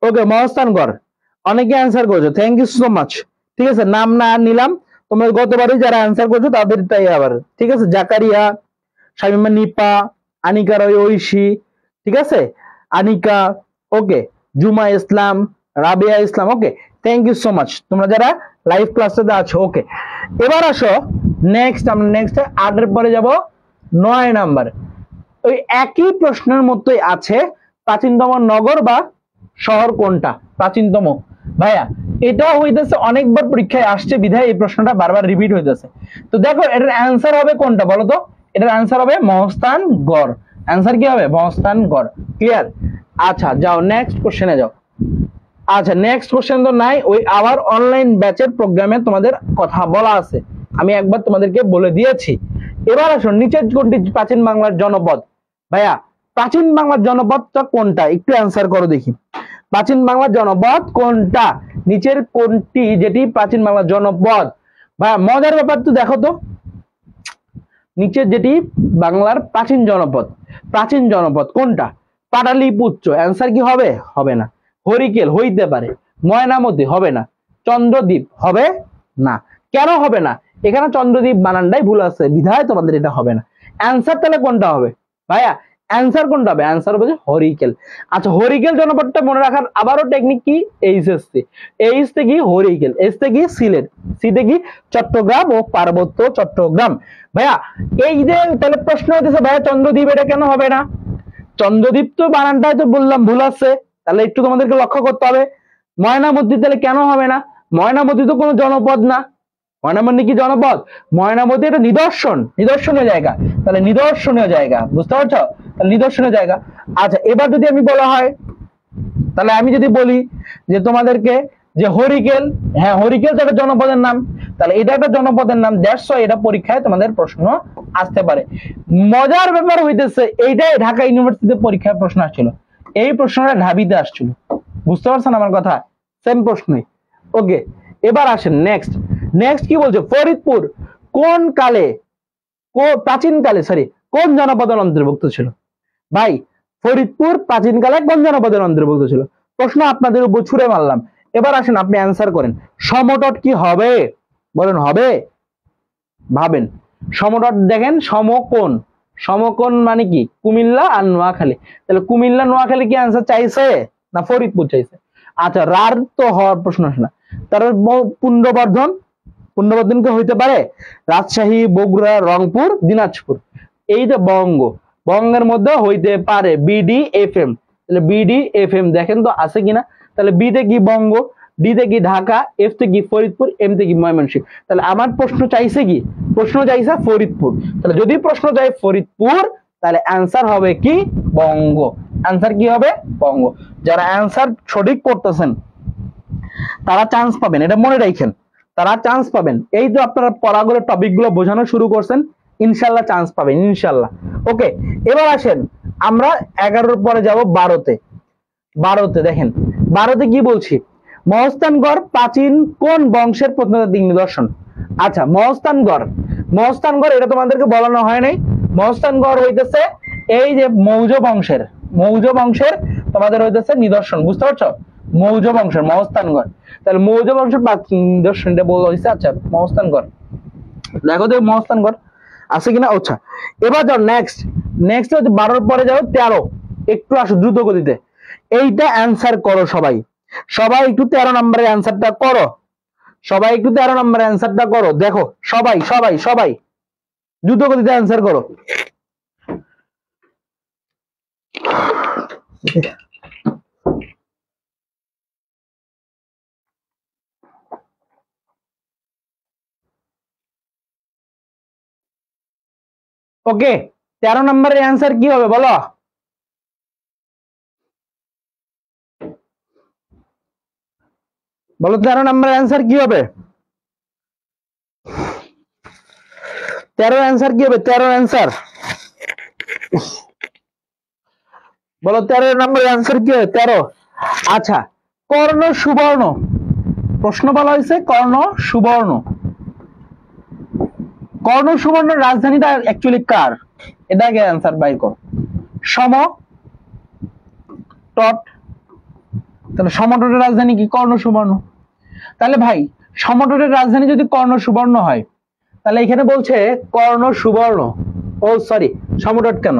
ওকে মহস্থানগড় অনেকে অ্যান্সার করেছো, থ্যাংক ইউ সো মাচ। ঠিক আছে নাম না নিলাম, তোমরা গতবারই যারা অ্যান্সার করেছো তাদের তাই আবার, ঠিক আছে? জাকারিয়া, শামিমা, নিপা, আনিকা রয়, ঐশী, ঠিক আছে, Anika, okay, Juma Islam, Rabiya Islam, okay thank you so much তোমরা যারা লাইভ ক্লাসটাতে আছো। ওকে এবার আসো আমরা নেক্সট 8 পরে যাব 9 নাম্বার। ওই একই প্রশ্নের মতোই আছে, প্রাচীনতম নগর বা শহর কোনটা? প্রাচীনতম ভাইয়া এটা হইতেছে অনেকবার পরীক্ষায় আসছে বিধায় এই প্রশ্নটা বারবার রিপিট হইতেছে। তো দেখো এটার অ্যান্সার হবে কোনটা বলো তো? এটার অ্যান্সার হবে মহস্থানগড়। অ্যান্সার কি হবে? মহস্থানগড়, ক্লিয়ার? আচ্ছা যাও নেক্সট কোশ্চেনে যাও। আচ্ছা নেক্সট কোশ্চেন তো নাই, ওই আবার অনলাইন ব্যাচের প্রোগ্রামে তোমাদের কথা বলা আছে, আমি একবার তোমাদেরকে বলে দিয়েছি। এবার আসো নিচের কোনটি প্রাচীন বাংলার জনপদ? ভাইয়া প্রাচীন বাংলার জনপদটা কোনটা, একটু অ্যান্সার করো দেখি। প্রাচীন বাংলার জনপদ কোনটা, নিচের কোনটি যেটি প্রাচীন বাংলার জনপদ? ভাই মজার ব্যাপার তো দেখো তো, নিচের যেটি বাংলার প্রাচীন জনপদ কোনটা? পাটালিপুত্র, অ্যান্সার কি হবে? হবে না। হরিকেল হইতে পারে, ময়নামতি হবে না, চন্দ্রদ্বীপ হবে না। কেন হবে না? এখানে চন্দ্রদ্বীপ বানানটাই ভুল আছে, বিধায় তোমাদের এটা হবে না। অ্যান্সার তাহলে কোনটা হবে ভাইয়া? অ্যান্সার কোনটা হবে? অ্যান্সার হবে হরিকেল। আচ্ছা, হরিকেল জনপদটা মনে রাখার আবারও টেকনিক কি? এইচএসসি। এইচ থেকে হরিকেল, এস থেকে সিলেট, সি থেকে চট্টগ্রাম ও পার্বত্য চট্টগ্রাম। ভাইয়া এই যে তাহলে প্রশ্ন হতেছে ভাইয়া চন্দ্রদ্বীপ এটা কেন হবে না? চন্দ্রদ্বীপ তো বানানটাই তো বললাম ভুল আছে, তাহলে একটু তোমাদেরকে লক্ষ্য করতে হবে। ময়নামতি তাহলে কেন হবে না? ময়নামতি তো কোনো জনপদ না। ময়নামতি কি জনপদ? ময়নামতি এটা নিদর্শনীয় জায়গা, তাহলে নিদর্শনীয় জায়গা, বুঝতে পারছো? তাহলে নিদর্শনীয় জায়গা। আচ্ছা, এবার যদি আমি বলা হয়, তাহলে আমি যদি বলি যে তোমাদেরকে যে হরিকেল, হ্যাঁ হরিকেল তো একটা জনপদের নাম, তাহলে এটা একটা জনপদের নাম, দ্যাটস ওয়াই এটা পরীক্ষায় তোমাদের প্রশ্ন আসতে পারে। মজার ব্যাপার হইতেছে এইটাই ঢাকা ইউনিভার্সিটিতে পরীক্ষায় প্রশ্ন আসছিল, এই প্রশ্নটা ঢাবিতে আসছিল, বুঝতে পারছেন আমার কথা? সেম প্রশ্নই। ওকে, এবার আসেন নেক্সট কি বলছে? ফরিদপুর কোন কালে, প্রাচীনকালে কোন জনপদের অন্তর্ভুক্ত ছিল? ভাই ফরিদপুর প্রাচীনকালে কোন জনপদের অন্তর্ভুক্ত ছিল? প্রশ্ন আপনাদের উপর ছুড়ে মারলাম, এবার আসেন আপনি অ্যান্সার করেন। সমতট কি হবে? বলেন হবে? ভাবেন সমতট, দেখেন সমকোণ মানে কি? কুমিল্লা আর নোয়াখালী, তাহলে কুমিল্লা নোয়াখালী কি অ্যান্সার চাইছে না ফরিদপুর চাইছে? আচ্ছা, রার তো হওয়ার প্রশ্ন আসে না। তারপর পুন্ড্রবর্ধন কি হইতে পারে? রাজশাহী, বগুড়া, রংপুর, দিনাজপুর। এই যে বঙ্গের মধ্যে হইতে পারে BDFM, তাহলে BDFM দেখেন তো আছে কিনা। তাহলে বি তে কি বঙ্গ, ডি তে কি ঢাকা, এফ তে কি ফরিদপুর, এম তে কি ময়মনসিংহ। তাহলে আমার প্রশ্ন চাইছে কি? প্রশ্ন চাইছে ফরিদপুর। তাহলে যদি প্রশ্ন চাই ফরিদপুর, তাহলে অ্যান্সার হবে কি? বঙ্গ। অ্যান্সার কি হবে? বঙ্গ। যারা অ্যান্সার সঠিক করতেছেন তারা চান্স পাবেন, এটা মনে রাখেন, তারা চান্স পাবেন। এই তো আপনারা পড়াগুলো টপিকগুলো বোঝানো শুরু করছেন, ইনশাল্লাহ চান্স পাবেন, ইনশাল্লাহ। ওকে, এবার আসেন আমরা 11-র পরে যাব 12তে। দেখেন 12তে কি বলছি? মহস্থানগড় প্রাচীন কোন বংশের প্রত্নতাত্ত্বিক নিদর্শন? আচ্ছা, মহস্থানগড় এটা তোমাদেরকে বলানো হয় নাই। মহস্থানগড় হইতেছে এই যে মৌর্য বংশের তোমাদের হইতেছে নিদর্শন, বুঝতে পারছো? মৌর্য বংশের মহস্থানগড়, তাহলে মৌর্য বংশের নিদর্শনটা বলা হয়েছে। আচ্ছা, মহস্থানগড় দেখো তো মহস্থানগড় আছে কিনা। আচ্ছা, এবার যাও নেক্সট হচ্ছে 12-র পরে যাও 13, একটু আসো দ্রুত গতিতে। এইটা অ্যান্সার করো সবাই একটু 13 নম্বরের অ্যান্সারটা করো, একটু 13 নম্বরের অ্যান্সারটা করো। দেখো সবাই দ্রুত গতিতে অ্যান্সার করো। ওকে, 13 নম্বরের অ্যান্সার কি হবে বলো? বলো 13 নম্বরের অ্যান্সার কি হবে? 13 অ্যান্সার কি হবে? 13 অ্যান্সার বলো, 13 নম্বরের অ্যান্সার কি হবে? 13। আচ্ছা, কর্ণ সুবর্ণ, প্রশ্ন বলা হয়েছে কর্ণ সুবর্ণ রাজধানীটা অ্যাকচুয়ালি কার? এটাকে অ্যান্সার বাই করো। সমতট, তাহলে সমতটের রাজধানী কি? কর্ণ সুবর্ণ। তাহলে ভাই সমতটের রাজধানী যদি কর্ণ সুবর্ণ হয়, তাহলে এখানে বলছে কর্ণ সুবর্ণ, ও সরি সমতট কেন?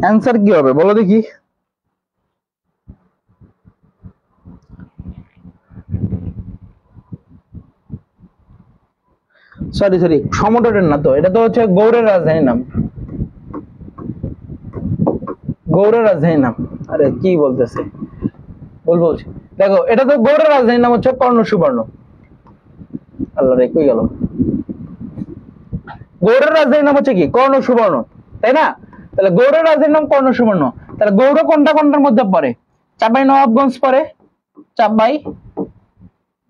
অ্যান্সার কি হবে বলো দেখি? সরি সমতটের না তো, এটা তো হচ্ছে গৌড়ের রাজধানীর নাম, আরে কি বলতেছে বলছি, দেখো এটা তো গৌড়ের রাজধানীর নাম হচ্ছে কর্ণ সুবর্ণ। আল্লাহ রে, কই গেল? গৌড়ের রাজধানীর নাম হচ্ছে কি? কর্ণ সুবর্ণ, তাই না? তাহলে গৌড়ের রাজধানীর নাম কর্ণ সুবর্ণ। তাহলে গৌড় কোনটার মধ্যে পড়ে? চাঁপাই নবাবগঞ্জ পড়ে,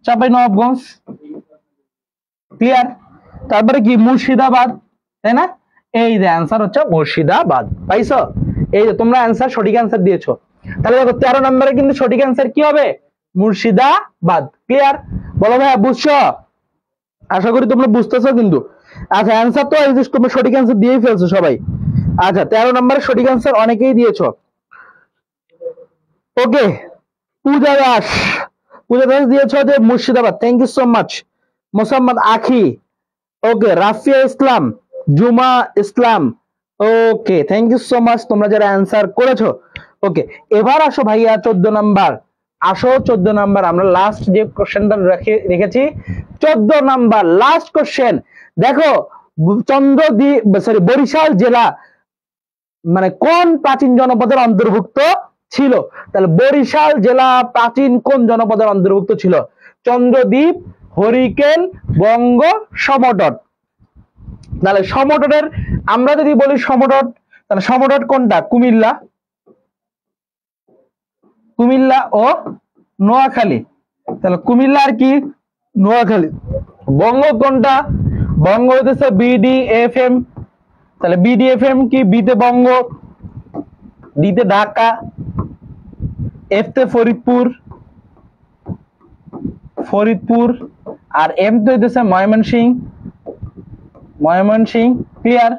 চাঁপাই নবাবগঞ্জ, ক্লিয়ার? তারপরে কি মুর্শিদাবাদ, তাই না? এই যে অ্যান্সার হচ্ছে মুর্শিদাবাদ। পাইছো? এই যে তোমরা অ্যান্সার, সঠিক অ্যান্সার দিয়েছো। তাহলে দেখো 13 নম্বরে কিন্তু সঠিক অ্যান্সার কি হবে? মুর্শিদাবাদ। ক্লিয়ার? বলো ভাইয়া বুঝছো? আশা করি তোমরা বুঝতেছো কিন্তু। আচ্ছা অ্যান্সার তো এই যে তোমরা সঠিক অ্যান্সার দিয়েই ফেলছো সবাই। আচ্ছা 13 নম্বরে সঠিক অ্যান্সার অনেকেই দিয়েছো। ওকে, পূজা দাস, পূজা দাস দিয়েছো যে Murshidabad, thank you so much. Mosammad Akhi, okay. Rafiya Islam, Juma Islam, okay, thank you so much তোমরা যারা অ্যান্সার করেছো। ওকে, এবার আসো ভাইয়া 14 নাম্বার। আসো 14 নাম্বার, আমরা লাস্ট যে কোশ্চেনটা রেখেছি 14 নাম্বার লাস্ট কোশ্চেন। দেখো চন্দ্রদ্বীপ সরি বরিশাল জেলা মানে কোন প্রাচীন জনপদের অন্তর্ভুক্ত ছিল? তাহলে বরিশাল জেলা প্রাচীন কোন জনপদের অন্তর্ভুক্ত ছিল? চন্দ্রদ্বীপ, হরিকেল, বঙ্গ, সমতট। তাহলে সমতটের আমরা যদি বলি সমতট, তাহলে সমতট কোনটা? কুমিল্লা, কুমিল্লা ও নোয়াখালী। তাহলে কুমিল্লা আর কি নোয়াখালী। বঙ্গ কোনটা? বঙ্গ হইতেছে BDFM। তাহলে BDFM কি? বিতে বঙ্গ, ডিতে ঢাকা, এফতে ফরিদপুর, ফরিদপুর, আর এম তো হইতেছে ময়মনসিংহ, ময়মনসিংহ। ক্লিয়ার?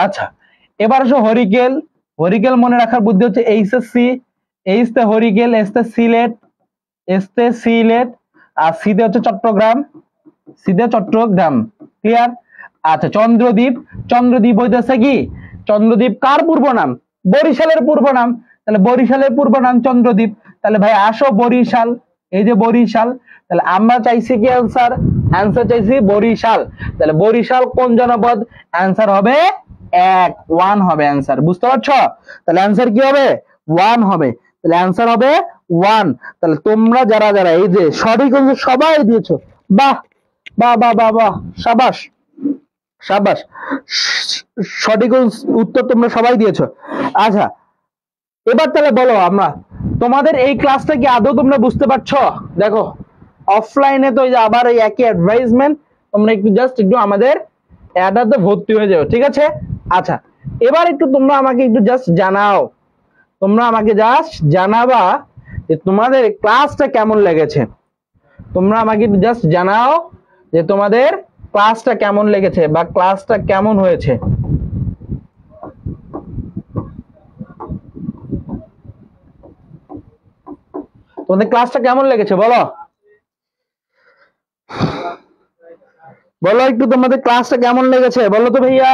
আচ্ছা এবার আসো হরিকেল। হরিকেল মনে রাখার বুদ্ধি হচ্ছে HSC, এইচ তে হরিকেল, এস তে সিলেট, এস তে সিলেট, আর সি তে হচ্ছে চট্টগ্রাম, সি তে চট্টগ্রাম। ক্লিয়ার? আচ্ছা চন্দ্রদ্বীপ, চন্দ্রদ্বীপ হইতেছে কি? চন্দ্রদ্বীপ কার পূর্ব নাম? বরিশালের পূর্ব নাম। তাহলে বরিশালের পূর্ব নাম চন্দ্রদ্বীপ। তাহলে ভাই আসো বরিশাল, এই যে বরিশাল। তাহলে আমরা চাইছি কি অ্যান্সার? অ্যান্সার চাইছি বরিশাল। তাহলে বরিশাল কোন জনপদ? অ্যান্সার হবে 1 হবে অ্যান্সার। বুঝতে পারছো? তাহলে অ্যান্সার কি হবে? 1 হবে। তাহলে অ্যান্সার হবে 1। তাহলে তোমরা যারা যারা এই যে সঠিক অ্যান্সার সবাই দিয়েছো, বাহ বাহ বাহ বাহ বাহ, সাবাস সাবাস, সঠিক উত্তর তোমরা সবাই দিয়েছো। আচ্ছা এবার তাহলে বলো, আমরা তোমাদের এই ক্লাসটা কি আদৌ তোমরা বুঝতে পারছো? দেখো অফলাইনে তো আবার এই একই অ্যাডভাইসমেন্ট, তোমরা একটু জাস্ট একটু আমাদের অ্যাডাতে ভর্তি হয়ে যাও, ঠিক আছে? আচ্ছা এবার একটু তোমরা আমাকে একটু জাস্ট জানাও, তোমরা আমাকে জাস্ট জানাবা যে তোমাদের ক্লাসটা কেমন লেগেছে। তোমরা আমাকে একটু জাস্ট জানাও যে তোমাদের ক্লাসটা কেমন লেগেছে বা ক্লাসটা কেমন হয়েছে। তোমাদের ক্লাসটা কেমন লেগেছে বলো, বলো একটু তোমাদের ক্লাসটা কেমন লেগেছে বলো তো ভাইয়া।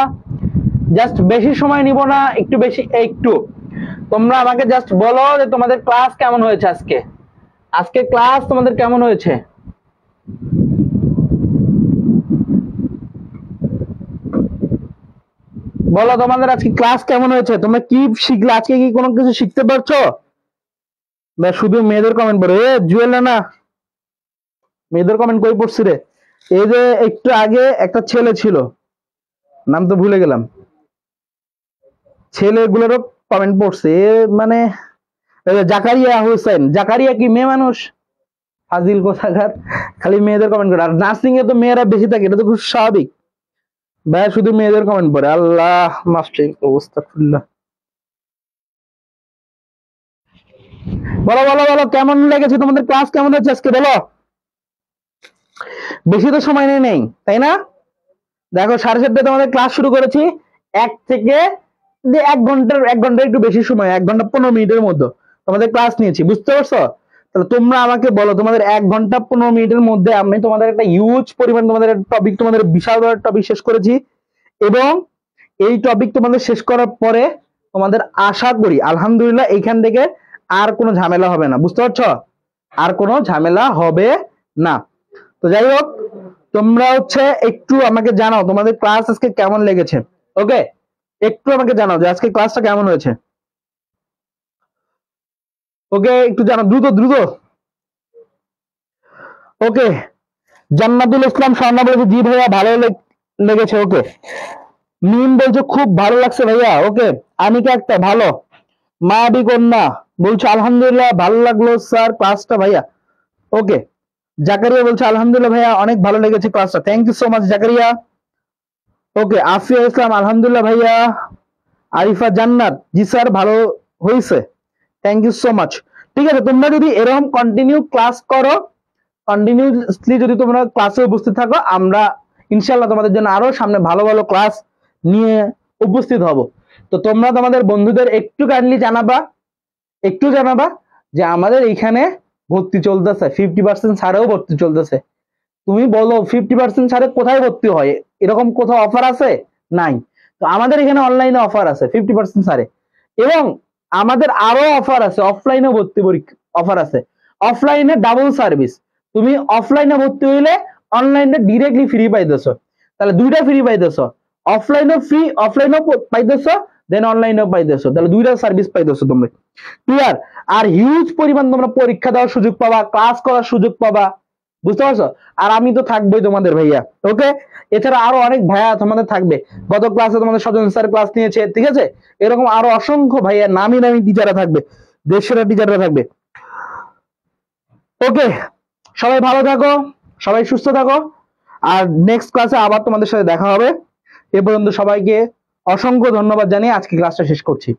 জাস্ট বেশি সময় নিব না, একটু বেশি, একটু তোমরা আমাকে জাস্ট বলো যে তোমাদের ক্লাস কেমন হয়েছে আজকে। আজকে ক্লাস তোমাদের কেমন হয়েছে? বলো তোমাদের আজকে ক্লাস কেমন হয়েছে, তোমরা কি শিখলে আজকে? কি কোনো কিছু শিখতে পারছো? না শুধু মেয়েদের কমেন্ট পড়ে? এ জুয়েল না, মেয়েদের কমেন্ট কই পড়ছি রে? এই যে একটু আগে একটা ছেলে ছিল, নাম তো ভুলে গেলাম, ছেলেগুলোরও কমেন্ট পড়ছে। মানে জাকারিয়া হোসেন, জাকারিয়া কি মেয়ে মানুষ? ফাজিল কোথাকার, খালি মেয়েদের কমেন্ট করে। আর নার্সিং এ তো মেয়েরা বেশি থাকে, এটা তো খুব স্বাভাবিক। ভাই শুধু মেয়েদের কমেন্ট পড়ে, আল্লাহ মাফিক অবস্থা খুললা। বলো বলো বলো কেমন লেগেছে তোমাদের ক্লাস, কেমন হচ্ছে আজকে বলো। বেশি তো সময় নেই, তাই না? দেখো 7:30টায় তোমাদের ক্লাস শুরু করেছি, 1 ঘন্টার একটু বেশি সময়, 1 ঘন্টা 15 মিনিটের মধ্যে তোমাদের ক্লাস নিয়েছি, বুঝতে পারছো? তাহলে তোমরা আমাকে বলো, তোমাদের 1 ঘন্টা 15 মিনিটের মধ্যে আমি তোমাদের একটা হিউজ পরিমাণ তোমাদের টপিক, তোমাদের বিশাল বড় টপিক শেষ করেছি। এবং এই টপিক তোমাদের শেষ করার পরে তোমাদের আশা করি আলহামদুলিল্লাহ এইখান থেকে আর কোনো ঝামেলা হবে না, বুঝতে পারছো? আর কোনো ঝামেলা হবে না। তো যাই হোক, তোমরা হচ্ছে একটু আমাকে জানাও তোমাদের ক্লাস আজকে কেমন লেগেছে। ওকে, একটু আমাকে জানাও যে আজকে ক্লাসটা কেমন হয়েছে। ওকে একটু জানাও দ্রুত দ্রুত। ওকে, জান্নাতুল ইসলাম স্বর্ণা বলেছে জি ভাইয়া ভালো লেগেছে। ওকে, মিম বলছে খুব ভালো লাগছে ভাইয়া। ওকে, আনিকা একটা ভালো, মায়াবী কন্যা বলছে আলহামদুলিল্লাহ ভালো লাগলো স্যার ক্লাসটা ভাইয়া। ওকে, জাকারিয়া বলছে আলহামদুলিল্লাহ ভাইয়া অনেক ভালো লেগেছে ক্লাসটা, thank you so much Zakaria. Okay, Afiya Islam আলহামদুলিল্লাহ ভাইয়া। আরিফা জান্নাত, জি স্যার ভালো হয়েছে, থ্যাংক ইউ সো মাচ। ঠিক আছে, তোমরা যদি এরকম কন্টিনিউ ক্লাস করো, কন্টিনিউসলি যদি তোমরা ক্লাসে উপস্থিত থাকো, আমরা ইনশাল্লাহ তোমাদের জন্য আরো সামনে ভালো ভালো ক্লাস নিয়ে উপস্থিত হব। তো তোমরা তোমাদের বন্ধুদের একটু কাইন্ডলি জানাবা, একটু জানাবা যে আমাদের এইখানে ভর্তি চলতেছে, 50% ছাড়েও ভর্তি চলতেছে। তুমি বলো 50% ছাড়ে কোথায় ভর্তি হয়, এরকম কোথাও অফার আছে? নাই। তো আমাদের এখানে অনলাইনে অফার আছে 50% ছাড়ে, এবং আমাদের আরো অফার আছে, অফলাইনে ভর্তি পরীক্ষা অফার আছে। অফলাইনে ডাবল সার্ভিস, তুমি অফলাইনে ভর্তি হইলে অনলাইনে ডিরেক্টলি ফ্রি পাইতেছো, তাহলে দুইটা ফ্রি পাইতেছো, অফলাইনেও ফ্রি, অফলাইনেও পাইতেছো, দেন অনলাইনেও পাইতেছো, তাহলে দুইটা সার্ভিস পাইতেছো তোমরা। ক্লিয়ার? আর হিউজ পরিমাণ তোমরা পরীক্ষা দেওয়ার সুযোগ পাবা, ক্লাস করার সুযোগ পাবা, বুঝতে পারছো? আর আমি তো থাকবোই তোমাদের ভাইয়া, ওকে? এছাড়া আরো অনেক ভাইয়া তোমাদের থাকবে, গত ক্লাসে তোমাদের সজন স্যার ক্লাস নিয়েছে, ঠিক আছে? এরকম আরো অসংখ্য ভাইয়া, নামি নামি টিচাররা থাকবে, দেশের টিচাররা থাকবে। ওকে, সবাই ভালো থাকো, সবাই সুস্থ থাকো, আর নেক্সট ক্লাসে আবার তোমাদের সাথে দেখা হবে। এ পর্যন্ত সবাইকে অসংখ্য ধন্যবাদ জানিয়ে আজকে ক্লাসটা শেষ করছি।